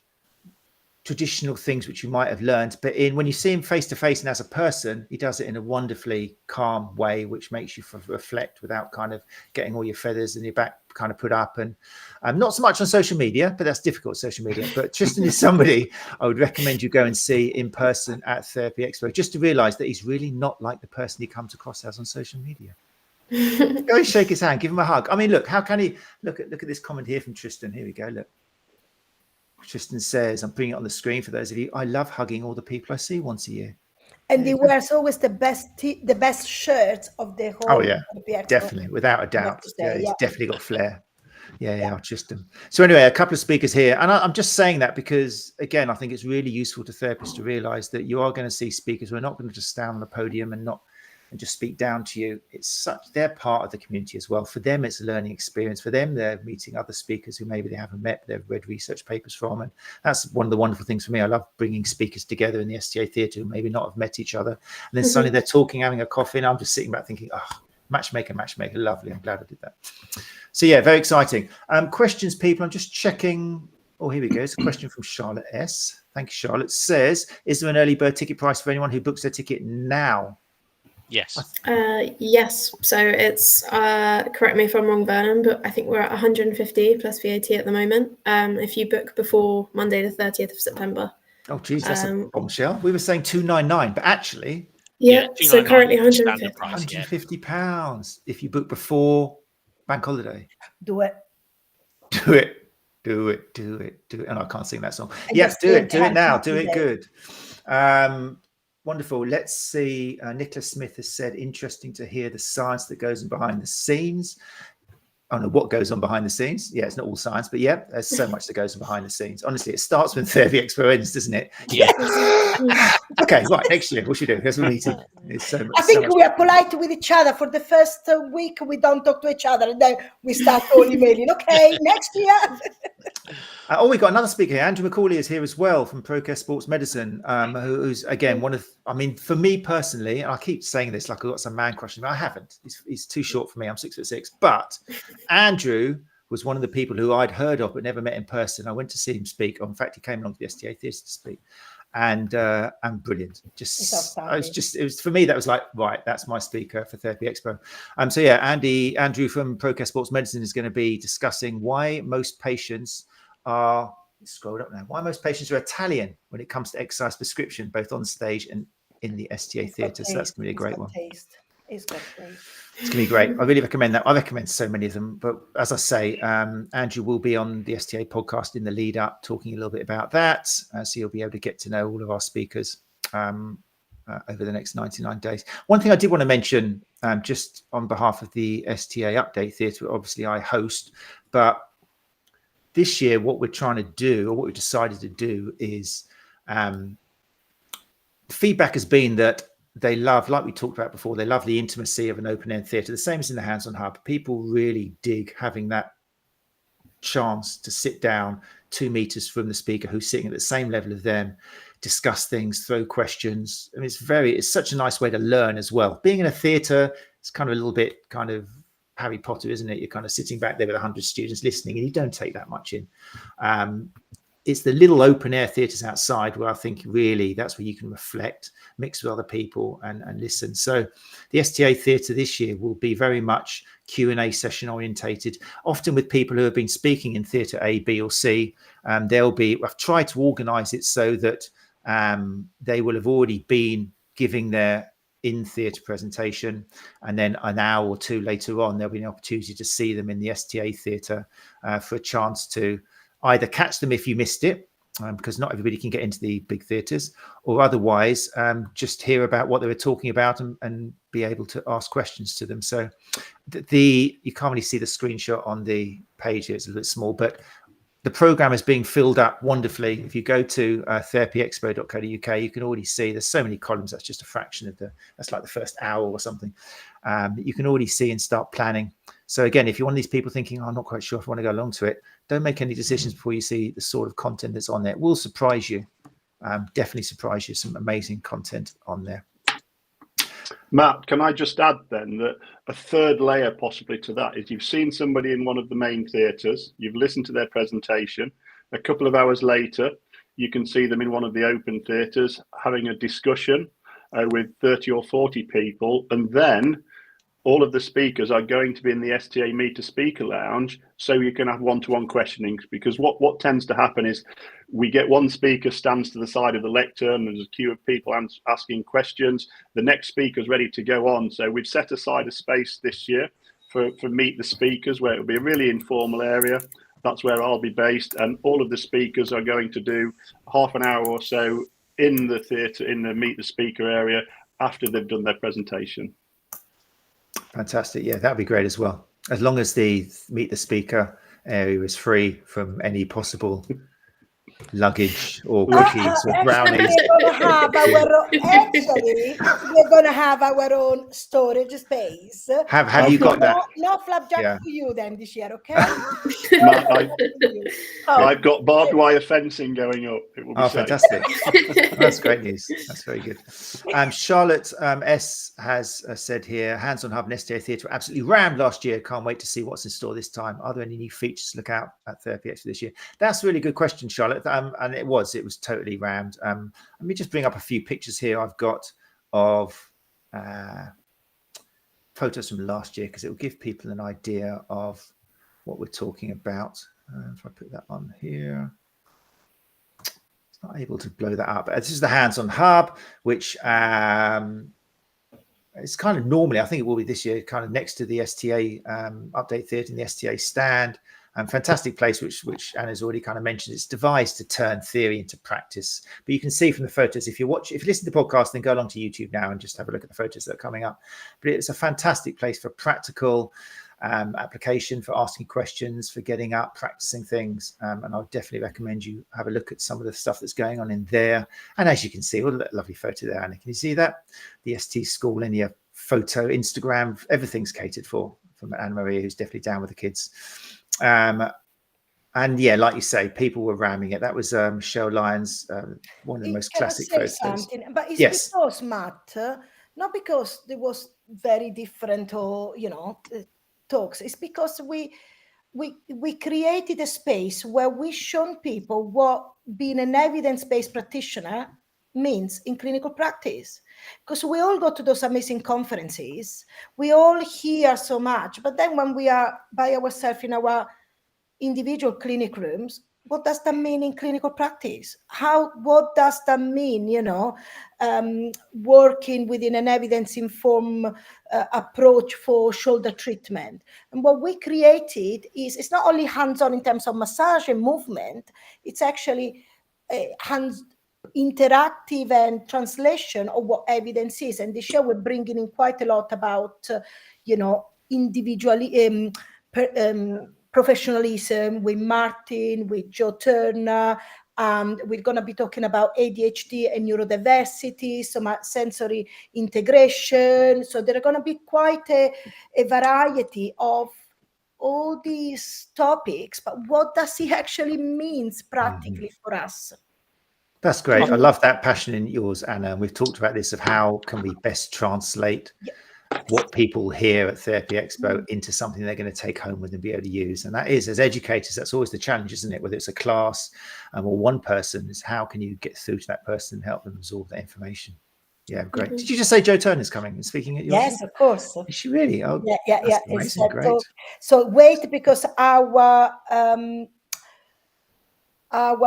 traditional things which you might have learned, but when you see him face to face and as a person, he does it in a wonderfully calm way, which makes you reflect without kind of getting all your feathers in your back kind of put up. And not so much on social media, but that's difficult, social media. But Tristan is somebody I would recommend you go and see in person at Therapy Expo, just to realize that he's really not like the person he comes across as on social media. Go and shake his hand, give him a hug. I mean, look, how can he look at this comment here from Tristan? Here we go. Look. Tristan says, I'm putting it on the screen for those of you, I love hugging all the people I see once a year. And he wears always the best shirts of the whole. Oh, yeah, definitely, without a doubt. Yeah, he's definitely got flair. Yeah, Tristan. So anyway, a couple of speakers here. And I'm just saying that because, again, I think it's really useful to therapists to realize that you are going to see speakers who are not going to just stand on a podium and just speak down to you. They're part of the community as well. For them, it's a learning experience. For them, they're meeting other speakers who maybe they haven't met, they've read research papers from. And that's one of the wonderful things for me. I love bringing speakers together in the STA theatre who maybe not have met each other. And then suddenly they're talking, having a coffee, and I'm just sitting back thinking, matchmaker, lovely. I'm glad I did that. So yeah, very exciting. Questions, people. I'm just checking. Oh, here we go. It's a question from Charlotte S. Thank you, Charlotte. Says, is there an early bird ticket price for anyone who books their ticket now? Yes. Yes. So it's correct me if I'm wrong, Vernon, but I think we're at 150 plus VAT at the moment. If you book before Monday the 30th of September. Oh, geez, that's a bombshell. We were saying 299, but actually, so currently 150. Price, £150 if you book before bank holiday. Do it. And I can't sing that song. Yes, do it now. Do it good. Wonderful. Let's see. Nicholas Smith has said, interesting to hear the science that goes on behind the scenes. I don't know what goes on behind the scenes. Yeah, it's not all science, but yeah, there's so much that goes on behind the scenes. Honestly, it starts when Therapy Expo ends, doesn't it? Yeah. Okay, right. Next year, what should we do? There's a meeting. I think we are polite with each other. For the first week, we don't talk to each other. And then we start all emailing. Okay, next year. We've got another speaker here. Andrew McCauley is here as well from Procast Sports Medicine, who's, again, for me personally, and I keep saying this like I've got some man crush, but I haven't. He's too short for me. I'm 6'6". But Andrew was one of the people who I'd heard of but never met in person. I went to see him speak. In fact, he came along to the STA Theatre to speak. And brilliant. It was for me, that was like, right, that's my speaker for Therapy Expo. So yeah, Andrew from Procast Sports Medicine is going to be discussing why most patients are Italian when it comes to exercise prescription, both on stage and in the STA theatre. So that's going to be a great one. It's going to be great. I really recommend that. I recommend so many of them. But as I say, Andrew will be on the STA podcast in the lead up, talking a little bit about that. So you'll be able to get to know all of our speakers over the next 99 days. One thing I did want to mention, just on behalf of the STA Update Theatre, obviously I host, but this year, what we're trying to do, or what we've decided to do, is feedback has been that they love, like we talked about before, they love the intimacy of an open-air theatre. The same as in the Hands-On Hub. People really dig having that chance to sit down 2 meters from the speaker who's sitting at the same level as them, discuss things, throw questions. I mean, it's such a nice way to learn as well. Being in a theatre, it's kind of a little bit kind of Harry Potter, isn't it? You're kind of sitting back there with 100 students listening, and you don't take that much in. it's the little open air theatres outside where I think really that's where you can reflect, mix with other people and listen. So the STA Theatre this year will be very much Q&A session orientated, often with people who have been speaking in Theatre A, B or C. I've tried to organise it so that they will have already been giving their in-theatre presentation, and then an hour or two later on there'll be an opportunity to see them in the STA Theatre for a chance to either catch them if you missed it, because not everybody can get into the big theatres, or otherwise just hear about what they were talking about and be able to ask questions to them. So you can't really see the screenshot on the page here, it's a little bit small, but the program is being filled up wonderfully. If you go to therapyexpo.co.uk, you can already see there's so many columns. That's just a fraction of that's like the first hour or something. You can already see and start planning. So again, if you're one of these people thinking, oh, I'm not quite sure if I want to go along to it, don't make any decisions before you see the sort of content that's on there. It will surprise you, definitely surprise you. Some amazing content on there. Matt, can I just add then that a third layer possibly to that is you've seen somebody in one of the main theatres, you've listened to their presentation, a couple of hours later, you can see them in one of the open theatres having a discussion with 30 or 40 people, and then all of the speakers are going to be in the STA Meet Speaker Lounge, so you can have one-to-one questioning. Because what tends to happen is we get one speaker stands to the side of the lectern, and there's a queue of people asking questions. The next speaker's ready to go on. So we've set aside a space this year for Meet the Speakers, where it'll be a really informal area. That's where I'll be based, and all of the speakers are going to do half an hour or so in the theatre, in the Meet the Speaker area, after they've done their presentation. Fantastic. Yeah, that'd be great as well. As long as the Meet the Speaker area is free from any possible luggage or cookies or brownies. We're going to have our own storage space. Have you got that? No flapjack for you then this year, okay? I've got barbed wire fencing going up. It will be safe. Fantastic. That's great news. That's very good. Charlotte S has said here, Hands on Hub and STA Theatre were absolutely rammed last year. Can't wait to see what's in store this time. Are there any new features to look out at Therapy Expo this year? That's a really good question, Charlotte. And it was totally rammed. Let me just bring up a few pictures here I've got of photos from last year, because it will give people an idea of what we're talking about. If I put that on here, it's not able to blow that up. This is the Hands on Hub, which it's kind of normally, I think it will be this year, kind of next to the STA Update Theatre and the STA stand. Fantastic place, which Anna's already kind of mentioned. It's devised to turn theory into practice. But you can see from the photos, if you listen to the podcast, then go along to YouTube now and just have a look at the photos that are coming up. But it's a fantastic place for practical application, for asking questions, for getting up, practicing things. And I would definitely recommend you have a look at some of the stuff that's going on in there. And as you can see, what a lovely photo there, Anna. Can you see that? The ST School linear photo, Instagram, everything's catered for from Anna Maria, who's definitely down with the kids. And yeah, like you say, people were ramming it. That was Michelle Lyons, one of the most classic photos. But it's because, Matt, not because there was very different or talks. It's because we created a space where we shown people what being an evidence-based practitioner means in clinical practice. Because we all go to those amazing conferences, we all hear so much, but then when we are by ourselves in our individual clinic rooms, what does that mean in clinical practice? What does that mean, working within an evidence-informed approach for shoulder treatment? And what we created is, it's not only hands-on in terms of massage and movement, it's actually interactive and translation of what evidence is. And this year we're bringing in quite a lot about, individually, professionalism with Martin, with Joe Turner. We're going to be talking about ADHD and neurodiversity, some sensory integration. So there are going to be quite a variety of all these topics, but what does it actually means practically for us? That's great. I love that passion in yours, Anna. And we've talked about this of how can we best translate what people hear at Therapy Expo into something they're going to take home with and be able to use. And that is, as educators, that's always the challenge, isn't it? Whether it's a class or one person, is how can you get through to that person and help them absorb that information? Yeah, great. Did you just say Joe Turner's coming and speaking at yours? Yes, of course. Is she really? Oh, yeah. Amazing. Great. So wait, because our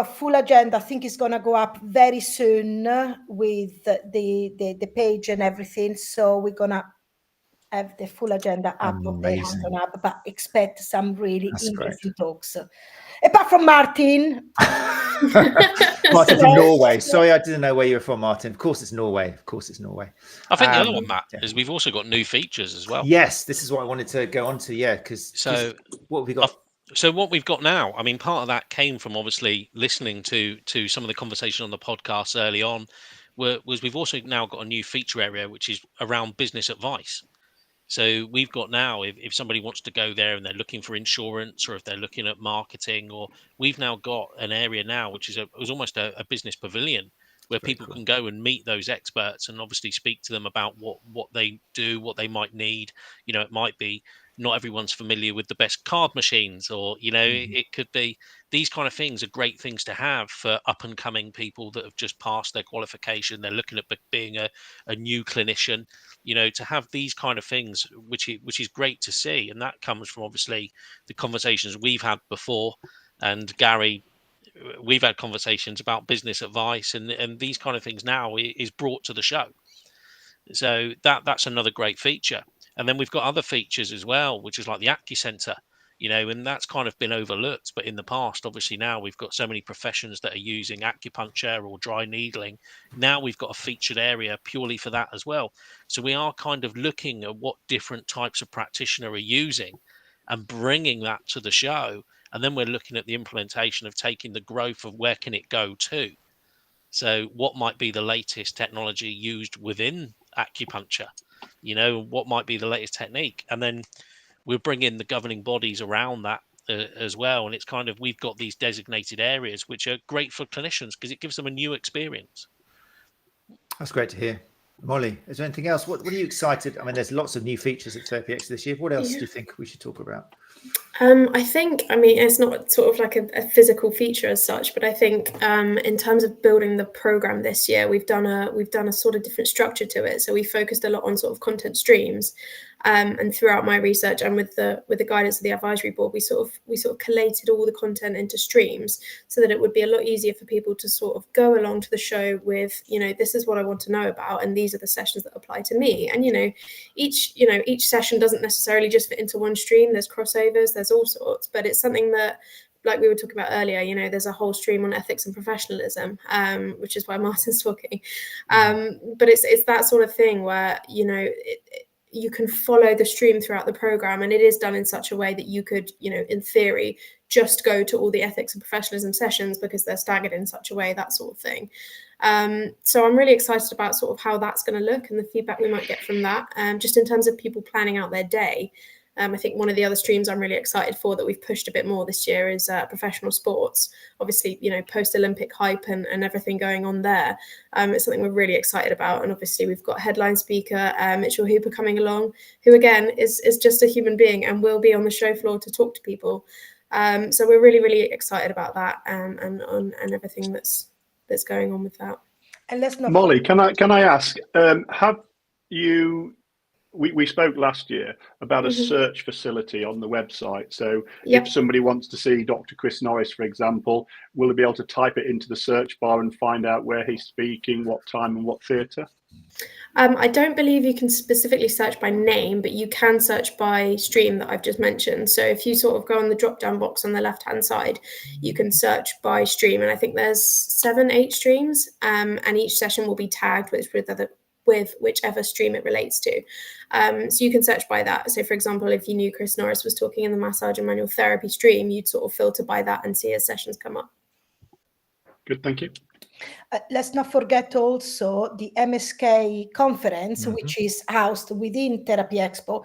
full agenda, I think, is going to go up very soon with the page and everything. So we're going to have the full agenda up of the hands-on app, but expect some really interesting talks. Apart from Martin. Martin from Norway. Sorry, I didn't know where you were from, Martin. Of course it's Norway. I think the other one, Matt, is we've also got new features as well. Yes, this is what I wanted to go on to. Yeah, because what have we got? So what we've got now, I mean, part of that came from obviously listening to some of the conversation on the podcast early on, was we've also now got a new feature area, which is around business advice. So we've got now, if somebody wants to go there and they're looking for insurance, or if they're looking at marketing, or we've now got an area now, which is almost a business pavilion where people can go and meet those experts and obviously speak to them about what they do, what they might need. You know, it might be not everyone's familiar with the best card machines, or, you know, it could be these kind of things are great things to have for up and coming people that have just passed their qualification. They're looking at being a new clinician, you know, to have these kind of things, which is great to see. And that comes from obviously the conversations we've had before. And Gary, we've had conversations about business advice, and these kind of things now is brought to the show. So that's another great feature. And then we've got other features as well, which is like the AccuCentre, you know, and that's kind of been overlooked. But in the past, obviously now we've got so many professions that are using acupuncture or dry needling. Now we've got a featured area purely for that as well. So we are kind of looking at what different types of practitioner are using and bringing that to the show. And then we're looking at the implementation of taking the growth of where can it go to. So what might be the latest technology used within acupuncture? You know, what might be the latest technique? And then we'll bring in the governing bodies around that as well. And it's kind of, we've got these designated areas which are great for clinicians because it gives them a new experience. That's great to hear. Molly, is there anything else? What are you excited? I mean, there's lots of new features at Therapy Expo this year. What else do you think we should talk about? I think, I mean, it's not sort of like a physical feature as such, but I think in terms of building the program this year, we've done a sort of different structure to it. So we focused a lot on sort of content streams, and throughout my research and with the guidance of the advisory board, we sort of collated all the content into streams so that it would be a lot easier for people to sort of go along to the show with, you know, this is what I want to know about, and these are the sessions that apply to me. And each session doesn't necessarily just fit into one stream. There's crossovers, there's all sorts, but it's something that, like we were talking about earlier, you know, there's a whole stream on ethics and professionalism, which is why Martin's talking. But it's that sort of thing where, you know, you can follow the stream throughout the program, and it is done in such a way that you could, you know, in theory, just go to all the ethics and professionalism sessions because they're staggered in such a way, that sort of thing. So I'm really excited about sort of how that's going to look and the feedback we might get from that. Just in terms of people planning out their day. I think one of the other streams I'm really excited for that we've pushed a bit more this year is professional sports. Obviously, you know, post-Olympic hype and everything going on there. It's something we're really excited about. And obviously we've got headline speaker Mitchell Hooper coming along, who again is just a human being and will be on the show floor to talk to people. So we're really, really excited about that and everything that's going on with that. And let's not Molly, can I ask, have you... We spoke last year about a search facility on the website. So if somebody wants to see Dr. Chris Norris, for example, will they be able to type it into the search bar and find out where he's speaking, what time and what theatre? I don't believe you can specifically search by name, but you can search by stream that I've just mentioned. So if you sort of go on the drop-down box on the left-hand side, you can search by stream. And I think there's 7-8 streams, and each session will be tagged with whichever stream it relates to. So you can search by that. So for example, if you knew Chris Norris was talking in the massage and manual therapy stream, you'd sort of filter by that and see his sessions come up. Good, thank you. Let's not forget also the MSK conference, which is housed within Therapy Expo.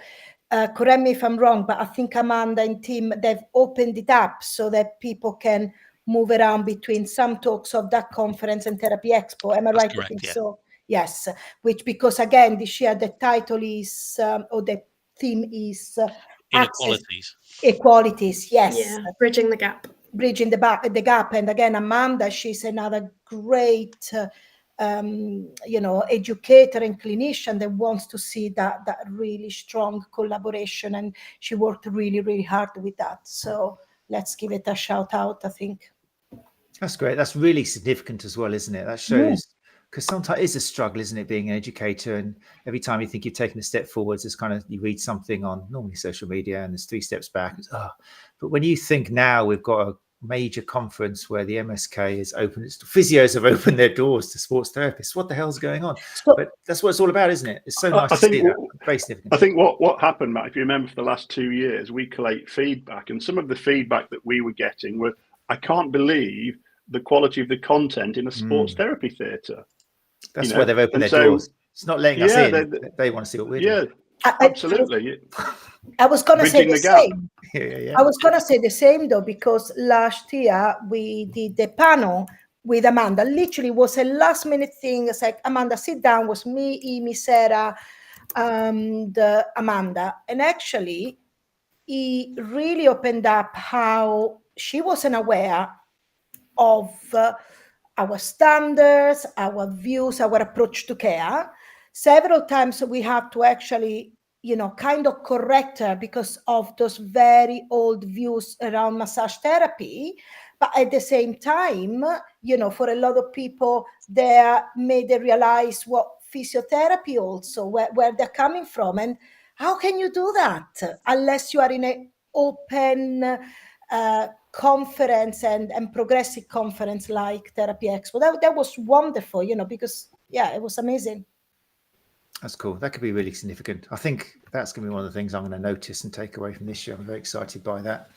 Correct me if I'm wrong, but I think Amanda and Tim, they've opened it up so that people can move around between some talks of that conference and Therapy Expo. Am I right? Correct, I think yeah. so. Yes, which because again this year the title is or the theme is Inequalities. Equalities. Yes, Yeah, bridging the gap. Bridging the gap. And again, Amanda, she's another great educator and clinician that wants to see that really strong collaboration, and she worked really, really hard with that. So let's give it a shout out, I think. That's great. That's really significant as well, isn't it? That shows, because sometimes it's a struggle, isn't it, being an educator, and every time you think you've taken a step forwards, it's kind of, you read something on normally social media and there's 3 steps back. But when you think now we've got a major conference where the MSK is open, physios have opened their doors to sports therapists. What the hell's going on? But that's what it's all about, isn't it? It's so nice to see that. Very significant. I think what happened, Matt, if you remember, for the last 2 years, we collate feedback, and some of the feedback that we were getting were, I can't believe the quality of the content in a sports therapy theatre. That's why they've opened their doors. It's not letting us in. They want to see what we're doing. Absolutely. I was going to say the same. Yeah. I was going to say the same though, because last year we did the panel with Amanda. Literally was a last minute thing. It's like, Amanda, sit down. Was me, Amy, Sarah, and Amanda. And actually, he really opened up how she wasn't aware of our standards, our views, our approach to care. Several times we have to actually, kind of correct her because of those very old views around massage therapy. But at the same time, for a lot of people, they made them realize what physiotherapy also, where they're coming from. And how can you do that unless you are in an open conference and progressive conference like Therapy Expo? That was wonderful, because it was amazing. That's cool. That could be really significant. I think that's going to be one of the things I'm going to notice and take away from this year. I'm very excited by that.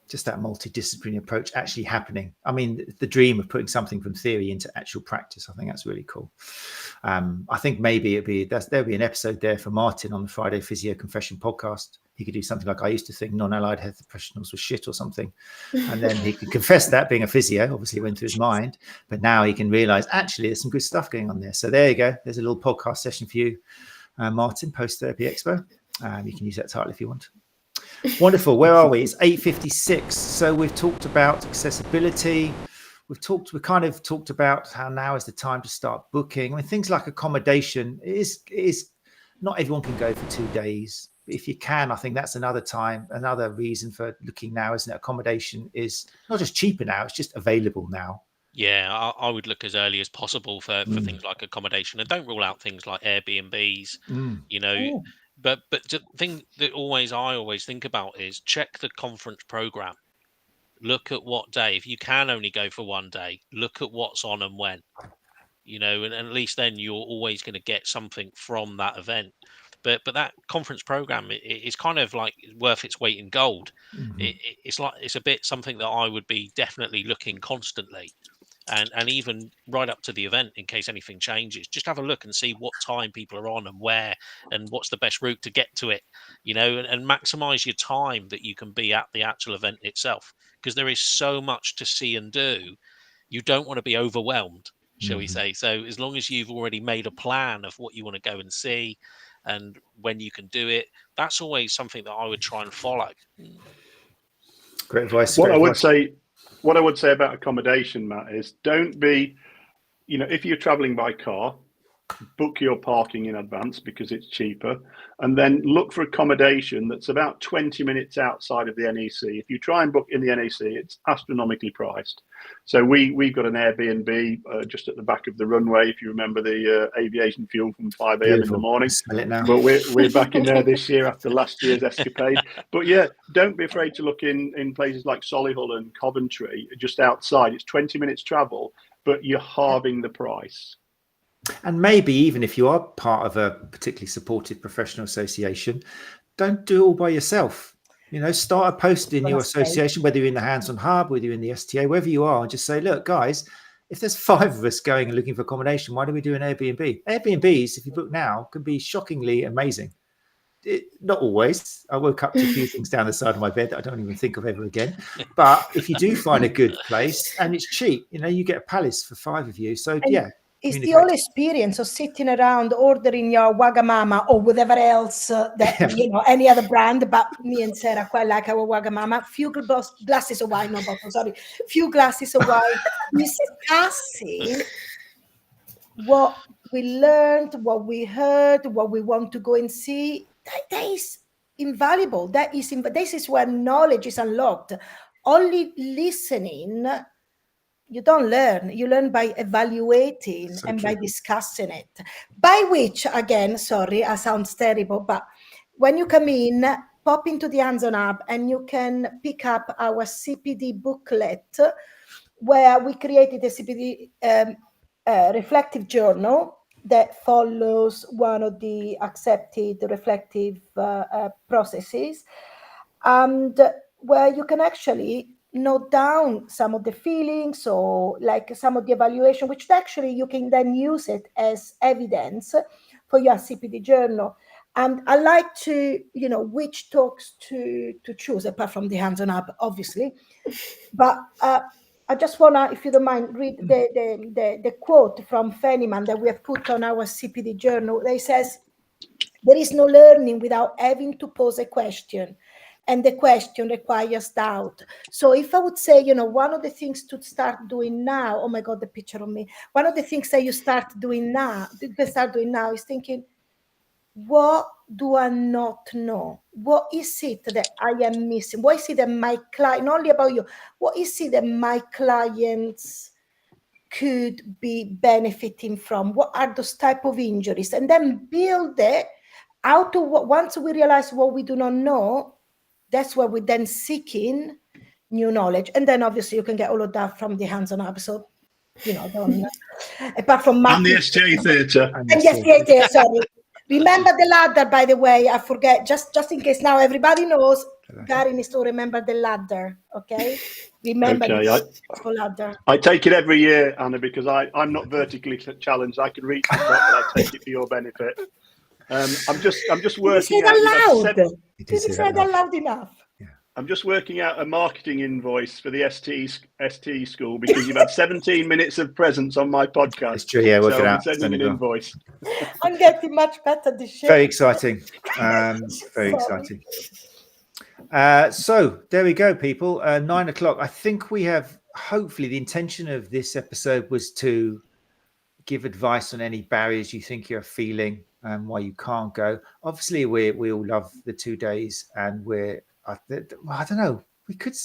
Just that multidisciplinary approach actually happening. I mean, the dream of putting something from theory into actual practice, I think that's really cool. I think maybe there'll be an episode there for Martin on the Friday Physio Confession podcast. He could do something like, I used to think non-allied health professionals were shit or something. And then he could confess that, being a physio, obviously it went through his mind. But now he can realize, actually, there's some good stuff going on there. So there you go. There's a little podcast session for you, Martin, post Therapy Expo. You can use that title if you want. Wonderful. Where are we? It's 8:56. So we've talked about accessibility. We kind of talked about how now is the time to start booking. I mean, things like accommodation is not everyone can go for 2 days. If you can, I think that's another reason for looking now, isn't it? Accommodation is not just cheaper now, it's just available now. Yeah, I would look as early as possible for things like accommodation, and don't rule out things like Airbnbs, But the thing that I always think about is check the conference program. Look at what day. If you can only go for 1 day, look at what's on and when. And at least then you're always going to get something from that event. But that conference program is kind of like worth its weight in gold. It's a bit something that I would be definitely looking constantly. And even right up to the event, in case anything changes, just have a look and see what time people are on and where, and what's the best route to get to it, and maximize your time that you can be at the actual event itself, because there is so much to see and do. You don't want to be overwhelmed, shall we say. So as long as you've already made a plan of what you want to go and see and when you can do it, that's always something that I would try and follow. Great advice. What I would say about accommodation, Matt, is don't be, if you're traveling by car, book your parking in advance because it's cheaper, and then look for accommodation that's about 20 minutes outside of the NEC. If you try and book in the NEC, it's astronomically priced. So we've got an Airbnb just at the back of the runway, if you remember the aviation fuel from 5 a.m. in the morning. But we're back in there this year after last year's escapade. But yeah, don't be afraid to look in places like Solihull and Coventry, just outside. It's 20 minutes travel, but you're halving the price. And maybe even if you are part of a particularly supported professional association, don't do it all by yourself. Start a post in your association, whether you're in the Hands-On Hub, whether you're in the STA, wherever you are, and just say, look, guys, if there's 5 of us going and looking for accommodation, why don't we do an Airbnb? Airbnbs, if you book now, can be shockingly amazing. Not always. I woke up to a few things down the side of my bed that I don't even think of ever again. But if you do find a good place and it's cheap, you get a palace for 5 of you. So yeah, It's the whole experience of sitting around ordering your Wagamama or whatever else that, you know, any other brand, but me and Sarah quite like our Wagamama. Few glasses of wine, no bottle, sorry. Few glasses of wine, discussing what we learned, what we heard, what we want to go and see. That is invaluable. This is where knowledge is unlocked. Only listening, you don't learn. You learn by evaluating by discussing it. By which, again, sorry, I sound terrible, but when you come in, pop into the hands-on app and you can pick up our CPD booklet, where we created a CPD reflective journal that follows one of the accepted reflective processes, and where you can actually note down some of the feelings or like some of the evaluation, which actually you can then use it as evidence for your CPD journal. And I like to, you know, which talks to choose, apart from the hands-on app, obviously. But I just want to, if you don't mind, read the quote from Feynman that we have put on our CPD journal. It says, "There is no learning without having to pose a question, and the question requires doubt." So if I would say, you know, one of the things to start doing now, oh my God, the picture of me. One of the things that you start doing now is thinking, what do I not know? What is it that I am missing? What is it that my client, not only about you, what is it that my clients could be benefiting from? What are those type of injuries? And then build it out of what, once we realize what we do not know, that's where we then seek in new knowledge. And then obviously you can get all of that from the hands-on app. So, you know, don't, apart from and the STA Theatre. And the STA Theatre, sorry. Remember the ladder, by the way. I forget, just in case now everybody knows, Gary needs to remember the ladder, okay? Remember the ladder. I take it every year, Anna, because I'm not vertically challenged. I can reach the top, but I take it for your benefit. I'm just working out. Did you say that loud enough? I'm just working out a marketing invoice for the ST school because you've had 17 minutes of presence on my podcast. It's true, yeah, work it out. Sending an invoice. I'm getting much better this year. Very exciting. Very exciting. So there we go, people. 9 o'clock. I think we have, hopefully, the intention of this episode was to give advice on any barriers you think you're feeling and why you can't go. Obviously, we all love the 2 days, and I don't know.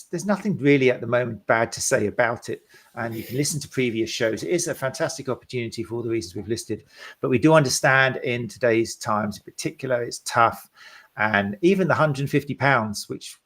There's nothing really at the moment bad to say about it. And you can listen to previous shows. It is a fantastic opportunity for all the reasons we've listed. But we do understand in today's times in particular, it's tough. And even the £150, which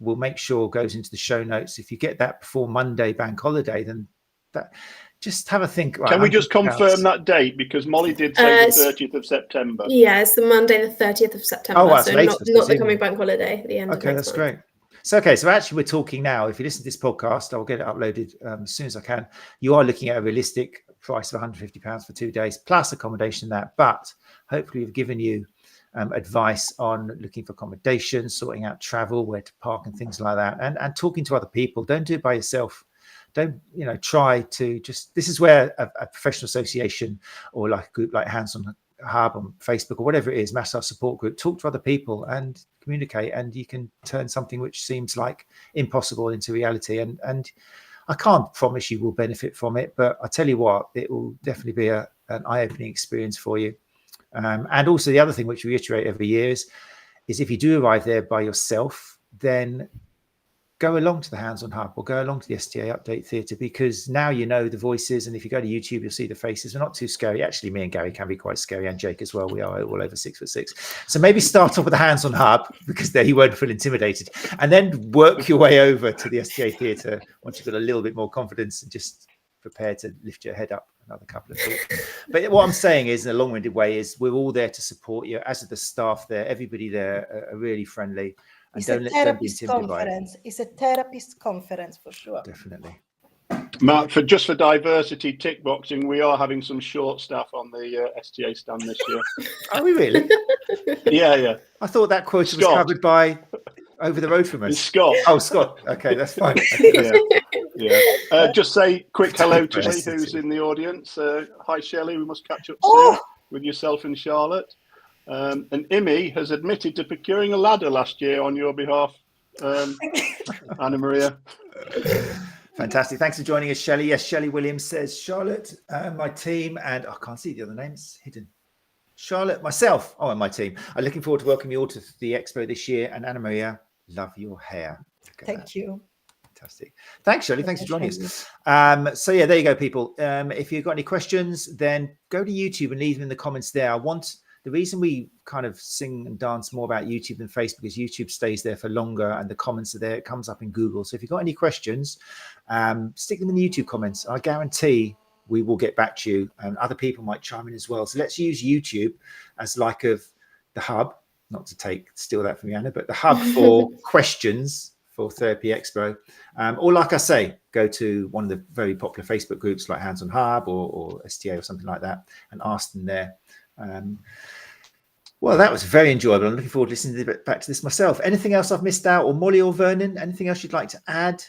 we'll make sure goes into the show notes. If you get that before Monday bank holiday, then that just have a think. Can we just confirm that date? Because Molly did say the 30th of September. Yeah, it's the Monday, the 30th of September. Oh, so not the coming bank holiday at the end of next that's month. Great. So, so actually we're talking now. If you listen to this podcast, I'll get it uploaded as soon as I can. You are looking at a realistic price of £150 for 2 days, plus accommodation that. But hopefully we've given you advice on looking for accommodation, sorting out travel, where to park and things like that, and talking to other people. Don't do it by yourself. Don't, try to just, this is where a professional association or like a group like Hands on Hub on Facebook or whatever it is, massage support group, talk to other people and communicate, and you can turn something which seems like impossible into reality. And I can't promise you will benefit from it, but I tell you what, it will definitely be an eye-opening experience for you. And also the other thing which we reiterate every year is if you do arrive there by yourself, then go along to the Hands-on Hub or go along to the STA Update Theatre, because now you know the voices, and if you go to YouTube, you'll see the faces. They're not too scary. Actually, me and Gary can be quite scary, and Jake as well. We are all over 6'6". So maybe start off with the Hands-on Hub, because there you won't feel intimidated, and then work your way over to the STA Theatre once you've got a little bit more confidence and just prepare to lift your head up another couple of feet. But what I'm saying is, in a long-winded way, is we're all there to support you, as are the staff there. Everybody there are really friendly. It's a therapist conference. It's a therapist conference for sure. Definitely. Matt, for diversity tick boxing, we are having some short staff on the STA stand this year. Are we really? Yeah. I thought that quota was covered by over the road from us. It's Scott. Oh, Scott. Okay, that's fine. Yeah. Just say quick hello to Shelley, who's in the audience. Hi, Shelley. We must catch up soon with yourself and Charlotte. And Imi has admitted to procuring a ladder last year on your behalf, Anna Maria. Fantastic. Thanks for joining us, Shelley. Yes, Shelley Williams says, Charlotte, my team, and I can't see the other name. It's hidden. Charlotte, myself, and my team. I'm looking forward to welcoming you all to the Expo this year. And Anna Maria, love your hair. Thank you. Fantastic. Thanks, Shirley. Thanks for joining us. So yeah, there you go, people. If you've got any questions, then go to YouTube and leave them in the comments there. The reason we kind of sing and dance more about YouTube than Facebook is YouTube stays there for longer and the comments are there. It comes up in Google. So if you've got any questions, stick them in the YouTube comments. I guarantee we will get back to you, and other people might chime in as well. So let's use YouTube as like the hub, not to steal that from Anna, but the hub for questions for Therapy Expo. Or like I say, go to one of the very popular Facebook groups like Hands on Hub or STA or something like that and ask them there. Well, that was very enjoyable. I'm looking forward to listening back to this myself. Anything else I've missed out, or Molly or Vernon, anything else you'd like to add?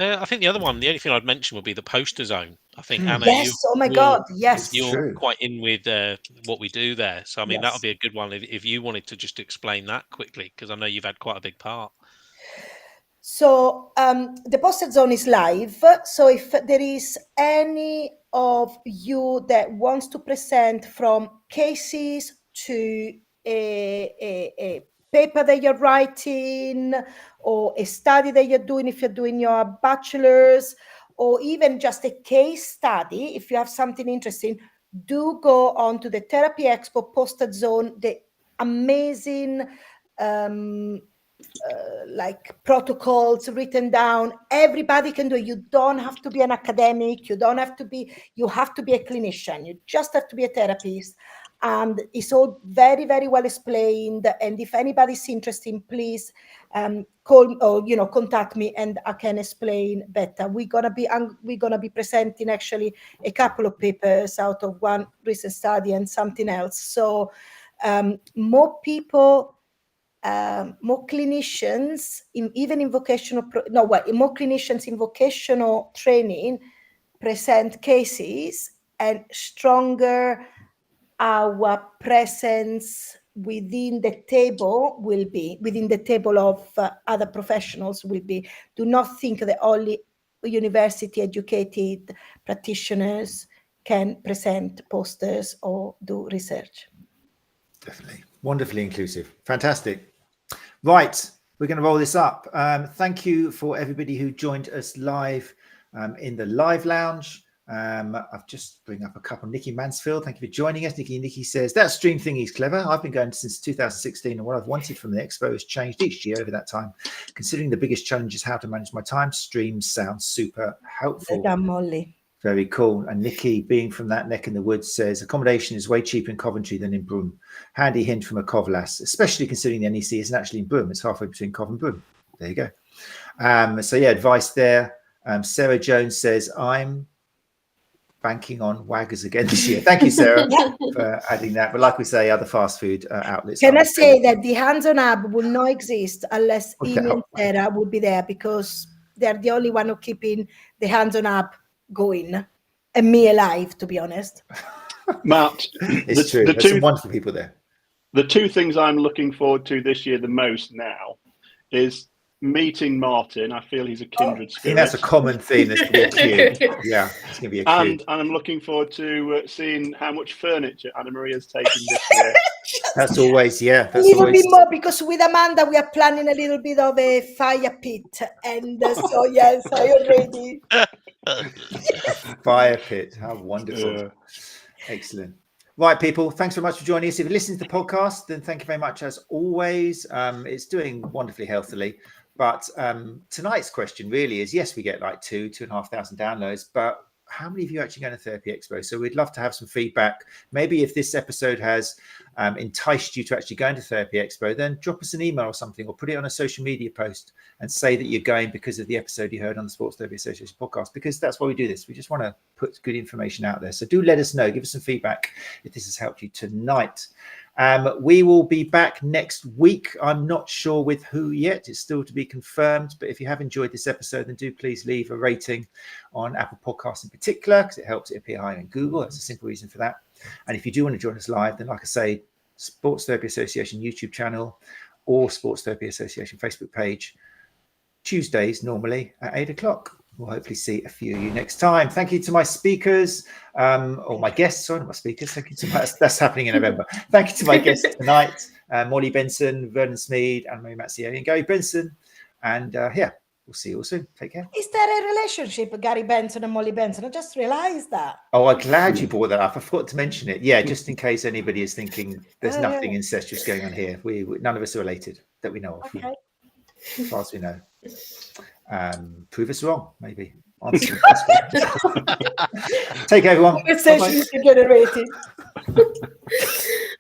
I think the only thing I'd mention would be the poster zone. I think, Anna, yes, God, yes. You're quite in with what we do there. So, I mean, that would be a good one if you wanted to just explain that quickly, because I know you've had quite a big part. So the poster zone is live. So if there is any of you that wants to present from cases to a paper that you're writing, or a study that you're doing, if you're doing your bachelor's, or even just a case study, if you have something interesting, do go on to the Therapy Expo poster zone. The amazing like protocols written down. Everybody can do it. You don't have to be an academic. You have to be a clinician. You just have to be a therapist. And it's all very, very well explained. And if anybody's interested, please call or contact me, and I can explain better. We're gonna be presenting actually a couple of papers out of one recent study and something else. So more people, more clinicians more clinicians in vocational training present cases, and stronger our presence within the table of other professionals will be. Do not think that only university educated practitioners can present posters or do research. Definitely. Wonderfully inclusive. Fantastic. Right. We're going to roll this up. Thank you for everybody who joined us live in the live lounge. I've just bring up a couple. Nikki Mansfield, thank you for joining us. Nikki says, that stream thing is clever. I've been going since 2016, and what I've wanted from the expo has changed each year over that time. Considering the biggest challenge is how to manage my time, streams sound super helpful. Molly. Very cool. And Nikki, being from that neck in the woods, says accommodation is way cheaper in Coventry than in Broome. Handy hint from a Cov lass, especially considering the NEC isn't actually in Broome. It's halfway between Cov and Broome. There you go. So yeah, advice there. Sarah Jones says, I'm banking on Waggers again this year. Thank you, Sarah, for adding that. But like we say, other fast food outlets. Can I say that the hands-on hub will not exist unless Amy and Sarah would be there, because they're the only one who keeping the hands-on hub going, and me alive, to be honest. Matt, it's true. There's some wonderful people there. The two things I'm looking forward to this year the most now is meeting Martin. I feel he's a kindred spirit. I think that's a common theme. There's going to be a queue. Yeah, it's going to be a queue. And I'm looking forward to seeing how much furniture Anna Maria's taken this year. That's always, a little bit more, because with Amanda we are planning a little bit of a fire pit, and so yes, I already. A fire pit. How wonderful. Excellent. Right, people, thanks very much for joining us. If you listen to the podcast, then thank you very much as always. It's doing wonderfully healthily. But tonight's question really is, yes, we get like 2,500 downloads, but how many of you actually going to Therapy Expo? So we'd love to have some feedback. Maybe if this episode has enticed you to actually go into Therapy Expo, then drop us an email or something, or put it on a social media post and say that you're going because of the episode you heard on the Sports Therapy Association podcast, because that's why we do this. We just want to put good information out there. So do let us know, give us some feedback if this has helped you tonight. We will be back next week. I'm not sure with who yet. It's still to be confirmed. But if you have enjoyed this episode, then do please leave a rating on Apple Podcasts in particular, because it helps it appear higher in Google. That's a simple reason for that. And if you do want to join us live, then like I say, Sports Therapy Association YouTube channel or Sports Therapy Association Facebook page, Tuesdays normally at 8 o'clock. We'll hopefully see a few of you next time. Thank you to my speakers, or my guests, sorry, not my speakers. Thank you to my, that's happening in November. Thank you to my guests tonight, Molly Benson, Vernon Smeed, and Mary Matsieri and Gary Benson. And yeah, we'll see you all soon. Take care. Is there a relationship, Gary Benson and Molly Benson? I just realized that. Oh, I'm glad you brought that up. I forgot to mention it. Yeah, just in case anybody is thinking there's nothing incestuous going on here. We none of us are related that we know of. Okay. As far as we know. Prove us wrong, maybe. Take care, everyone. Conversation is generated.